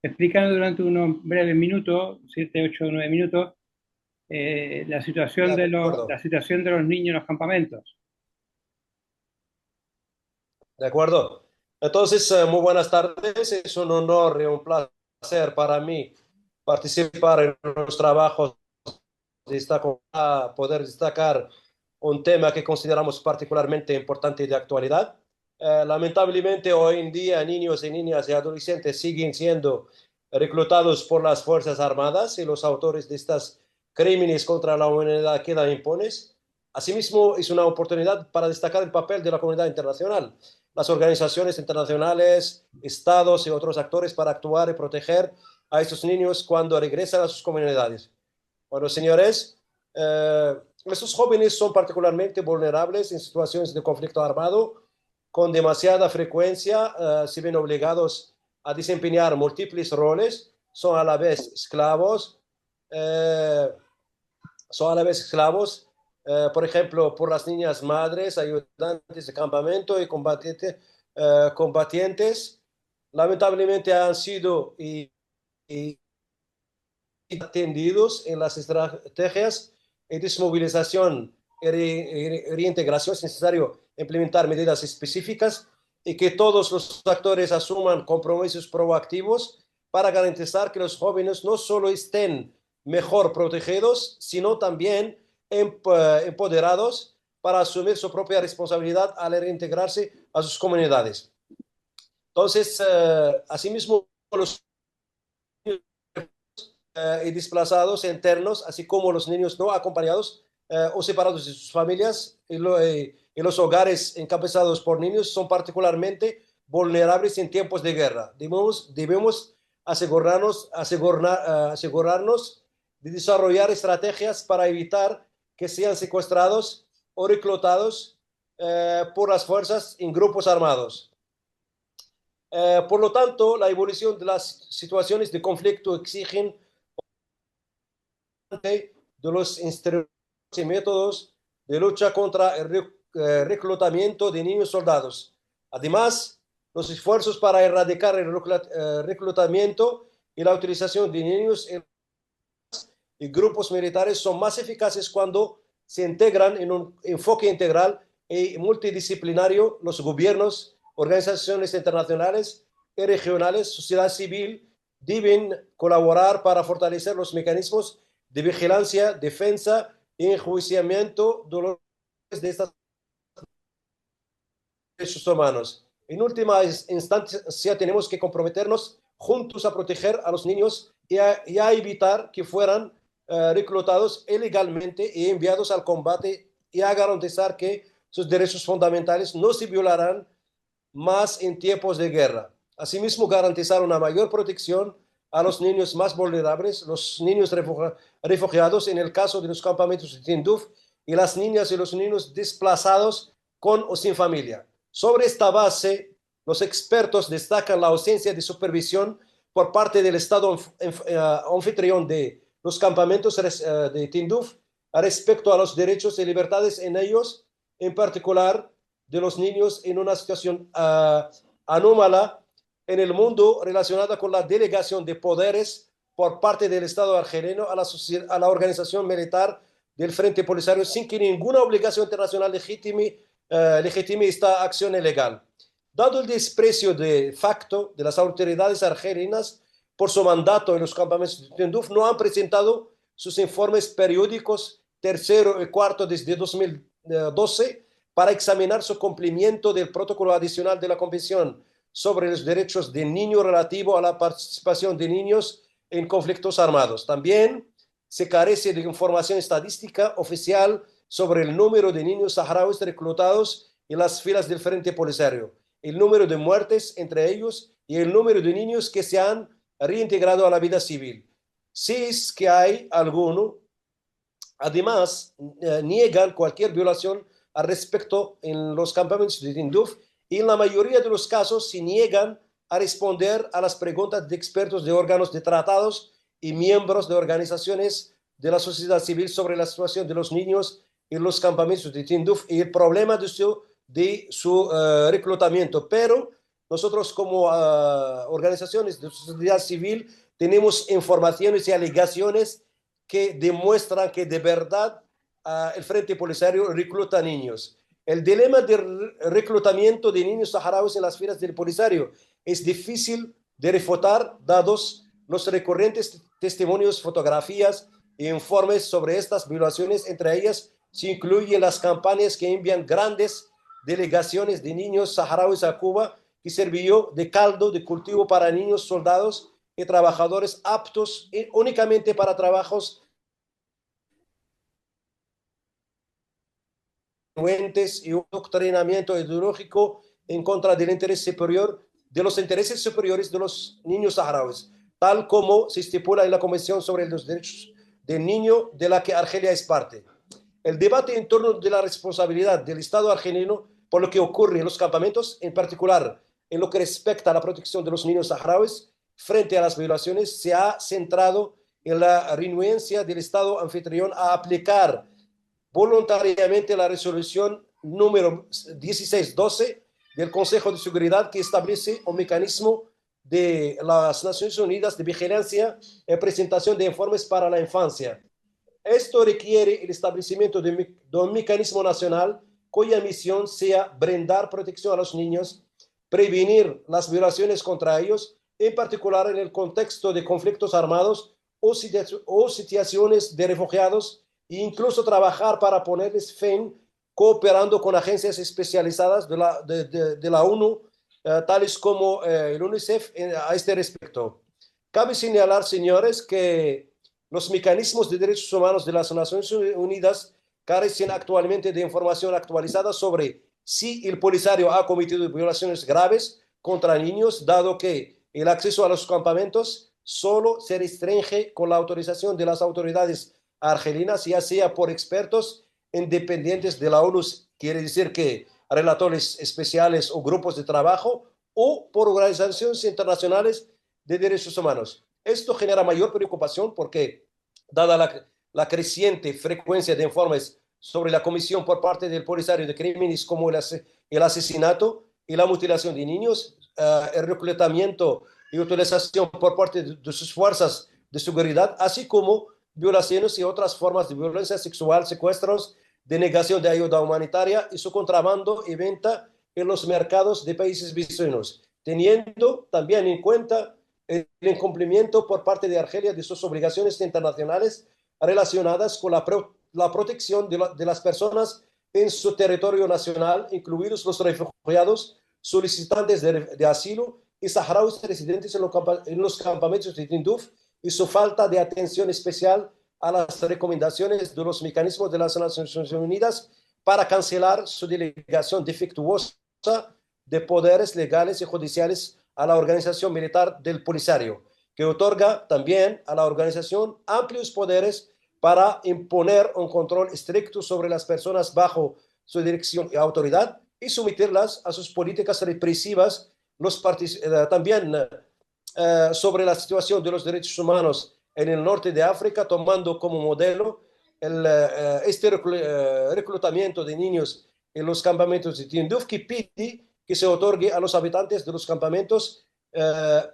Explícanos durante unos breves minutos, 7, 8 o 9 minutos, la situación de la situación de los niños en los campamentos. De acuerdo. Entonces, muy buenas tardes. Es un honor y un placer para mí participar en los trabajos poder destacar un tema que consideramos particularmente importante y de actualidad. Lamentablemente, hoy en día, niños y niñas y adolescentes siguen siendo reclutados por las Fuerzas Armadas y los autores de estos crímenes contra la humanidad quedan impunes. Asimismo, es una oportunidad para destacar el papel de la comunidad internacional, las organizaciones internacionales, estados y otros actores para actuar y proteger a estos niños cuando regresan a sus comunidades. Bueno, señores, estos jóvenes son particularmente vulnerables en situaciones de conflicto armado. Con demasiada frecuencia se ven obligados a desempeñar múltiples roles, son a la vez esclavos, por ejemplo, por las niñas madres, ayudantes de campamento y combatientes. Lamentablemente han sido atendidos en las estrategias de desmovilización y reintegración. Es necesario implementar medidas específicas y que todos los actores asuman compromisos proactivos para garantizar que los jóvenes no solo estén mejor protegidos, sino también empoderados para asumir su propia responsabilidad al reintegrarse a sus comunidades. Entonces, asimismo, los y desplazados internos, así como los niños no acompañados o separados de sus familias y los hogares encabezados por niños son particularmente vulnerables en tiempos de guerra. Debemos asegurarnos de desarrollar estrategias para evitar que sean secuestrados o reclutados por las fuerzas en grupos armados. Por lo tanto, la evolución de las situaciones de conflicto exigen de los instrumentos y métodos de lucha contra el reclutamiento de niños soldados. Además, los esfuerzos para erradicar el reclutamiento y la utilización de niños y grupos militares son más eficaces cuando se integran en un enfoque integral y multidisciplinario. Los gobiernos, organizaciones internacionales y regionales, sociedad civil, deben colaborar para fortalecer los mecanismos de vigilancia, defensa y enjuiciamiento de estas derechos humanos. En última instancia, tenemos que comprometernos juntos a proteger a los niños y a evitar que fueran reclutados ilegalmente y enviados al combate, y a garantizar que sus derechos fundamentales no se violarán más en tiempos de guerra. Asimismo, garantizar una mayor protección a los niños más vulnerables, los niños refugiados en el caso de los campamentos de Tinduf, y las niñas y los niños desplazados con o sin familia. Sobre esta base, los expertos destacan la ausencia de supervisión por parte del Estado anfitrión de los campamentos de Tinduf respecto a los derechos y libertades en ellos, en particular de los niños, en una situación anómala en el mundo relacionada con la delegación de poderes por parte del Estado argelino a la organización militar del Frente Polisario, sin que ninguna obligación internacional legitime esta acción ilegal. Dado el desprecio de facto de las autoridades argelinas por su mandato en los campamentos de Tinduf, no han presentado sus informes periódicos tercero y cuarto desde 2012 para examinar su cumplimiento del protocolo adicional de la Convención sobre los derechos del niño relativo a la participación de niños en conflictos armados. También se carece de información estadística oficial sobre el número de niños saharauis reclutados en las filas del Frente Polisario, el número de muertes entre ellos y el número de niños que se han reintegrado a la vida civil, si es que hay alguno. Además, niegan cualquier violación al respecto en los campamentos de Tinduf, y en la mayoría de los casos se niegan a responder a las preguntas de expertos de órganos de tratados y miembros de organizaciones de la sociedad civil sobre la situación de los niños en los campamentos de Tinduf y el problema de su reclutamiento. Pero nosotros como organizaciones de sociedad civil tenemos informaciones y alegaciones que demuestran que de verdad el Frente Polisario recluta niños. El dilema del reclutamiento de niños saharauis en las filas del Polisario es difícil de refutar, dados los recurrentes testimonios, fotografías e informes sobre estas violaciones. Entre ellas se incluyen las campañas que envían grandes delegaciones de niños saharauis a Cuba, que sirvió de caldo de cultivo para niños soldados y trabajadores aptos únicamente para trabajos y un doctrinamiento ideológico en contra del interés superior, de los intereses superiores de los niños saharauis, tal como se estipula en la Convención sobre los Derechos del Niño, de la que Argelia es parte. El debate en torno de la responsabilidad del Estado argelino por lo que ocurre en los campamentos, en particular en lo que respecta a la protección de los niños saharauis frente a las violaciones, se ha centrado en la renuencia del Estado anfitrión a aplicar voluntariamente la resolución número 1612 del Consejo de Seguridad, que establece un mecanismo de las Naciones Unidas de vigilancia y presentación de informes para la infancia. Esto requiere el establecimiento de un mecanismo nacional cuya misión sea brindar protección a los niños, prevenir las violaciones contra ellos, en particular en el contexto de conflictos armados o situaciones de refugiados, e incluso trabajar para ponerles fin cooperando con agencias especializadas de la ONU, tales como el UNICEF, a este respecto. Cabe señalar, señores, que los mecanismos de derechos humanos de las Naciones Unidas carecen actualmente de información actualizada sobre si el Polisario ha cometido violaciones graves contra niños, dado que el acceso a los campamentos solo se restringe con la autorización de las autoridades argelinas, ya sea por expertos independientes de la ONU. Quiere decir que relatores especiales o grupos de trabajo o por organizaciones internacionales de derechos humanos. Esto genera mayor preocupación porque, dada la creciente frecuencia de informes sobre la comisión por parte del Polisario de crímenes como el asesinato y la mutilación de niños, el reclutamiento y utilización por parte de sus fuerzas de seguridad, así como violaciones y otras formas de violencia sexual, secuestros, denegación de ayuda humanitaria y su contrabando y venta en los mercados de países vecinos, teniendo también en cuenta el incumplimiento por parte de Argelia de sus obligaciones internacionales relacionadas con la protección de las personas en su territorio nacional, incluidos los refugiados, solicitantes de asilo y saharauis residentes en los campamentos de Tinduf, y su falta de atención especial a las recomendaciones de los mecanismos de las Naciones Unidas para cancelar su delegación defectuosa de poderes legales y judiciales a la organización militar del Polisario, que otorga también a la organización amplios poderes para imponer un control estricto sobre las personas bajo su dirección y autoridad y someterlas a sus políticas represivas. También sobre la situación de los derechos humanos en el norte de África, tomando como modelo este reclutamiento de niños en los campamentos de Tinduf, que pide que se otorgue a los habitantes de los campamentos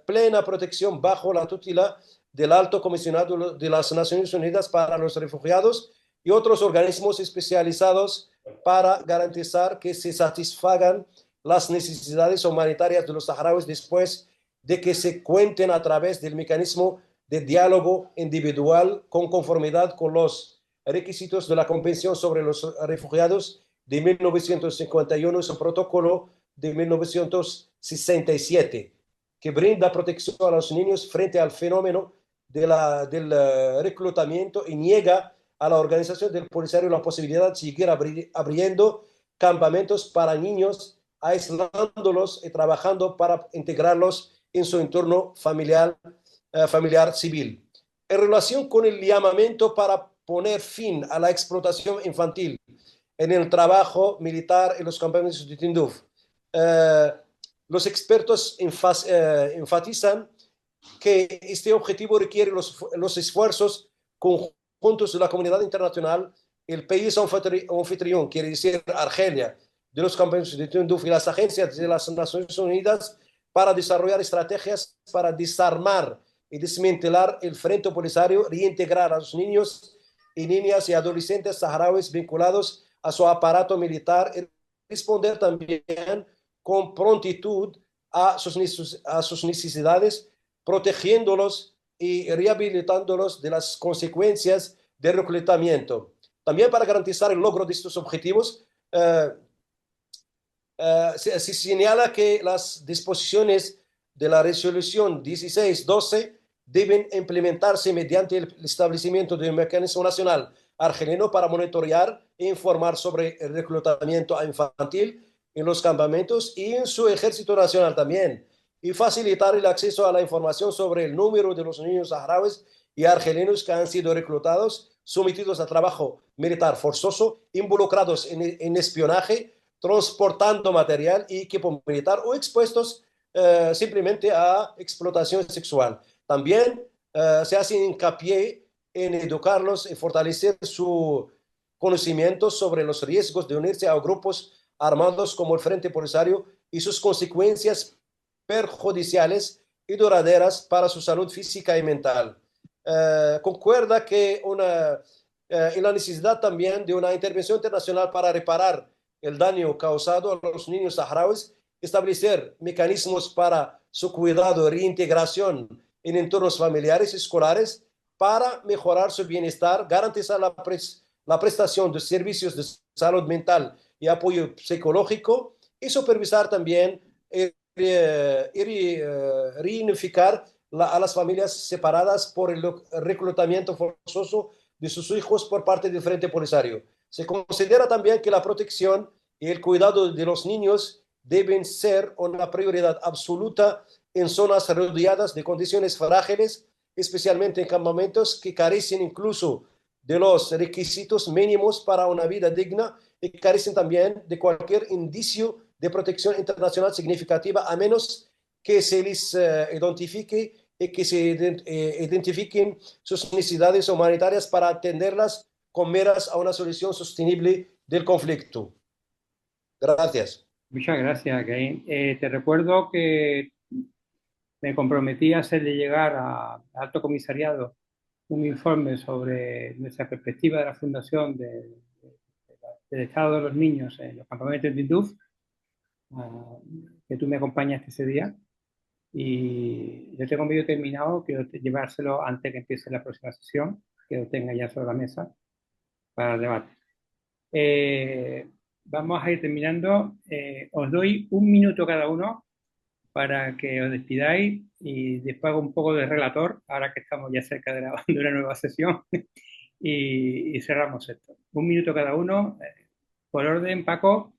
plena protección bajo la tutela del Alto Comisionado de las Naciones Unidas para los Refugiados y otros organismos especializados para garantizar que se satisfagan las necesidades humanitarias de los saharauis después de que se cuenten a través del mecanismo de diálogo individual con conformidad con los requisitos de la Convención sobre los Refugiados de 1951 y su protocolo de 1967, que brinda protección a los niños frente al fenómeno del reclutamiento y niega a la organización del Polisario la posibilidad de seguir abriendo campamentos para niños, aislándolos y trabajando para integrarlos en su entorno familiar civil. En relación con el llamamiento para poner fin a la explotación infantil en el trabajo militar en los campamentos de Tinduf, los expertos enfatizan que este objetivo requiere los esfuerzos conjuntos de la comunidad internacional, el país anfitrión, quiere decir Argelia, de los campamentos de Tinduf y las agencias de las Naciones Unidas para desarrollar estrategias para desarmar y desmantelar el Frente Polisario, reintegrar a los niños y niñas y adolescentes saharauis vinculados a su aparato militar y responder también con prontitud a sus necesidades, protegiéndolos y rehabilitándolos de las consecuencias del reclutamiento. También para garantizar el logro de estos objetivos, se señala que las disposiciones de la resolución 1612 deben implementarse mediante el establecimiento de un mecanismo nacional argelino para monitorear e informar sobre el reclutamiento infantil en los campamentos y en su ejército nacional también, y facilitar el acceso a la información sobre el número de los niños saharauis y argelinos que han sido reclutados, sometidos a trabajo militar forzoso, involucrados en espionaje, transportando material y equipo militar o expuestos simplemente a explotación sexual. También se hace hincapié en educarlos y fortalecer su conocimiento sobre los riesgos de unirse a grupos armados como el Frente Polisario y sus consecuencias perjudiciales y duraderas para su salud física y mental. Concuerda que en la necesidad también de una intervención internacional para reparar el daño causado a los niños saharauis, establecer mecanismos para su cuidado y reintegración en entornos familiares y escolares para mejorar su bienestar, garantizar la prestación de servicios de salud mental y apoyo psicológico y supervisar también reunificar a las familias separadas por el reclutamiento forzoso de sus hijos por parte del Frente Polisario. Se considera también que la protección y el cuidado de los niños deben ser una prioridad absoluta en zonas rodeadas de condiciones frágiles, especialmente en campamentos que carecen incluso de los requisitos mínimos para una vida digna y carecen también de cualquier indicio de protección internacional significativa, a menos que se les identifique y que se identifiquen sus necesidades humanitarias para atenderlas con miras a una solución sostenible del conflicto. Gracias. Muchas gracias, Gain. Te recuerdo que me comprometí a hacerle llegar al Alto Comisariado un informe sobre nuestra perspectiva de la Fundación del Estado de los Niños en los campamentos de Tinduf, que tú me acompañaste ese día. Y yo tengo medio terminado, quiero llevárselo antes que empiece la próxima sesión, que lo tenga ya sobre la mesa para el debate. Vamos a ir terminando. Os doy un minuto cada uno para que os despidáis y después hago un poco de relator, ahora que estamos ya cerca de una nueva sesión, y cerramos esto. Un minuto cada uno. Por orden, Paco.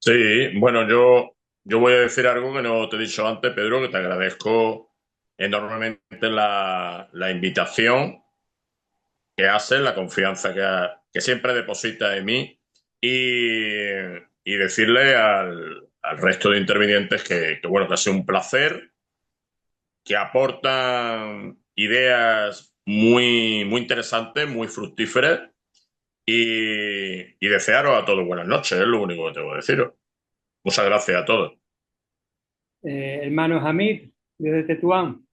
Sí, bueno, yo voy a decir algo que no te he dicho antes, Pedro, que te agradezco enormemente la invitación que haces, la confianza que siempre deposita en mí y decirle al resto de intervinientes que, bueno, que ha sido un placer, que aportan ideas muy, muy interesantes, muy fructíferas y desearos a todos buenas noches, es lo único que tengo que deciros. Muchas gracias a todos. Hermano Hamid, desde Tetuán.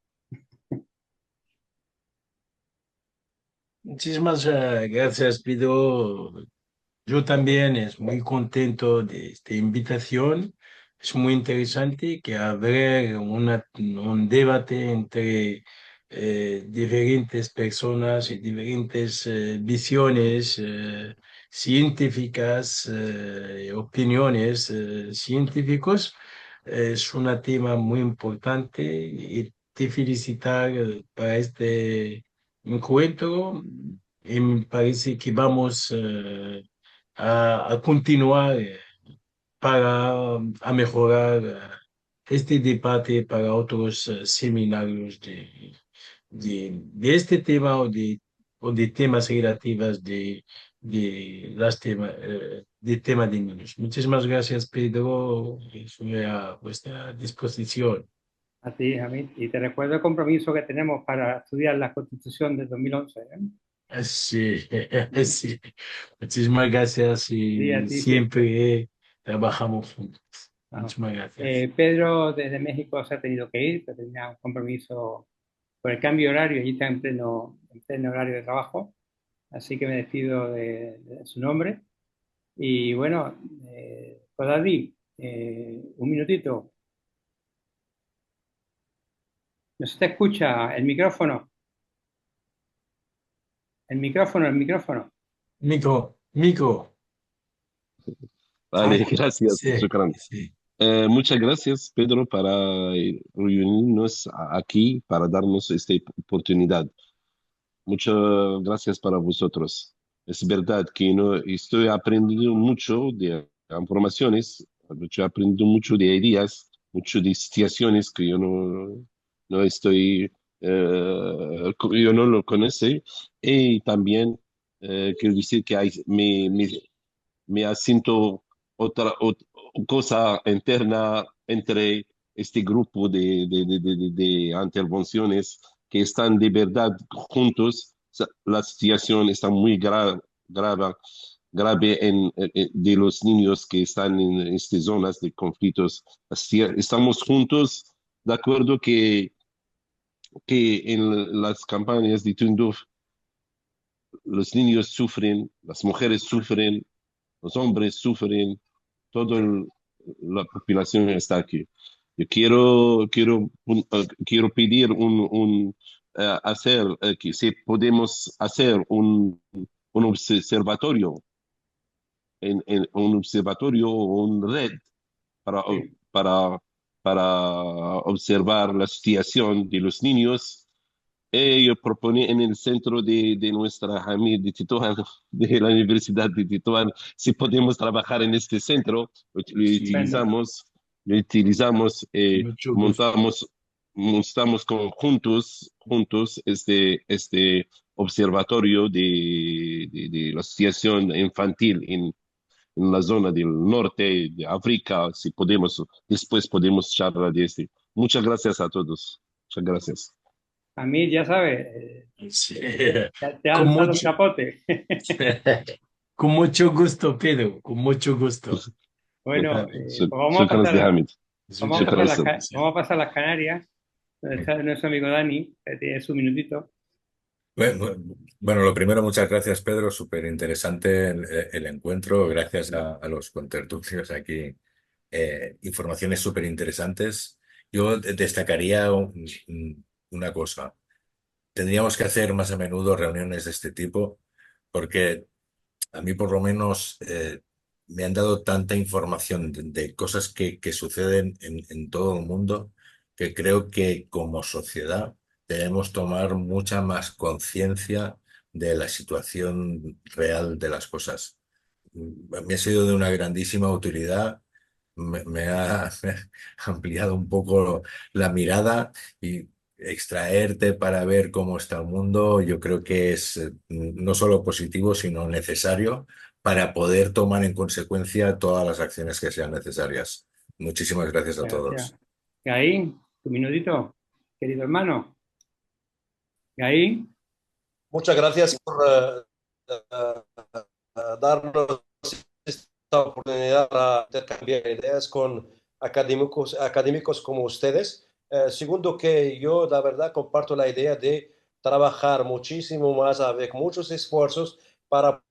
Muchísimas gracias, Pedro. Yo también es muy contento de esta invitación. Es muy interesante que habrá un debate entre diferentes personas y diferentes visiones científicas, opiniones científicos. Es un tema muy importante y te felicitar para este encuentro. Y me parece que vamos a continuar para a mejorar este debate para otros seminarios de este tema o de temas relativos de tema de niños. Muchísimas gracias, Pedro. Estoy a vuestra disposición. A ti, Hamid. Y te recuerdo el compromiso que tenemos para estudiar la Constitución de 2011. Sí, sí. Muchísimas gracias Sí, a y ti siempre. siempre trabajamos juntos. Vamos. Muchísimas gracias. Pedro desde México se ha tenido que ir, que tenía un compromiso por el cambio de horario, y está en pleno horario de trabajo, así que me despido de su nombre. Y bueno, David, un minutito. ¿No se te escucha el micrófono? El micrófono. Micro. Vale, Ah, gracias, sí, shukran. sí. Muchas gracias, Pedro, para reunirnos aquí, para darnos esta oportunidad. Muchas gracias para vosotros. Es verdad que no estoy aprendiendo mucho de informaciones, estoy aprendiendo mucho de ideas, mucho de situaciones que yo no estoy, yo no lo conozco. Y también quiero decir que me asiento cosa interna entre este grupo de intervenciones que están de verdad juntos. La situación está muy grave de los niños que están en estas zonas de conflictos. Así, estamos juntos, de acuerdo que en las campañas de Tinduf los niños sufren, las mujeres sufren, los hombres sufren, toda la población está aquí. Yo quiero pedir hacer, que si podemos hacer un observatorio, un observatorio o un red para, Sí. para, para observar la situación de los niños. Yo proponí en el centro de nuestra Hamid de Tetuán, de la Universidad de Tetuán, si podemos trabajar en este centro, lo Sí, Estupendo. utilizamos, mucho gusto. montamos juntos este observatorio de la situación infantil en la zona del norte de África. Si podemos, después podemos charlar de este. Muchas gracias a todos. Muchas gracias. A mí, ya sabes, Sí. te han Con dado un mucho, capote. con mucho gusto, Pedro, con mucho gusto. Bueno, Shuk- pues vamos a Shukran, pasar, Hamid. vamos a Shukran, pasar Sam. vamos a pasar las Canarias, donde está nuestro amigo Dani, que tiene su minutito. Bueno, lo primero, muchas gracias, Pedro. Súper interesante el encuentro. Gracias a los contertulios aquí. Informaciones súper interesantes. Yo destacaría una cosa. Tendríamos que hacer más a menudo reuniones de este tipo, porque a mí por lo menos me han dado tanta información de cosas que suceden en todo el mundo, que creo que como sociedad debemos tomar mucha más conciencia de la situación real de las cosas. Me ha sido de una grandísima utilidad, me ha ampliado un poco la mirada y extraerte para ver cómo está el mundo. Yo creo que es no solo positivo, sino necesario para poder tomar en consecuencia todas las acciones que sean necesarias. Muchísimas gracias a Gracias. todos. Gaín, tu minutito, querido hermano. Gaín, Muchas gracias por darnos esta oportunidad para intercambiar ideas con académicos como ustedes. Segundo, que yo la verdad comparto la idea de trabajar muchísimo más, avec muchos esfuerzos para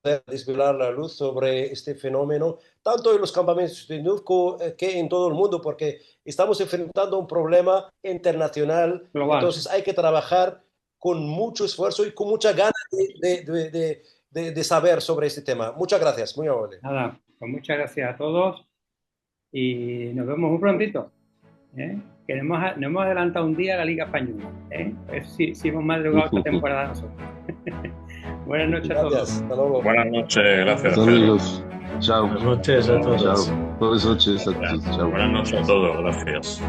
poder desvelar la luz sobre este fenómeno, tanto en los campamentos de Nufco que en todo el mundo, porque estamos enfrentando un problema internacional. global. Entonces hay que trabajar con mucho esfuerzo y con mucha ganas de saber sobre este tema. Muchas gracias, muy amable. Nada, pues muchas gracias a todos y nos vemos muy prontito. Que nos hemos adelantado un día a la Liga Española. A ver si hemos madrugado esta temporada nosotros. Buenas noches a todos. Gracias, hasta luego. Buenas noches, gracias. Pedro. Amigos, chao. Buenas noches a todos. Chao. Buenas noches a todos. Chao. Buenas noches a todos, gracias.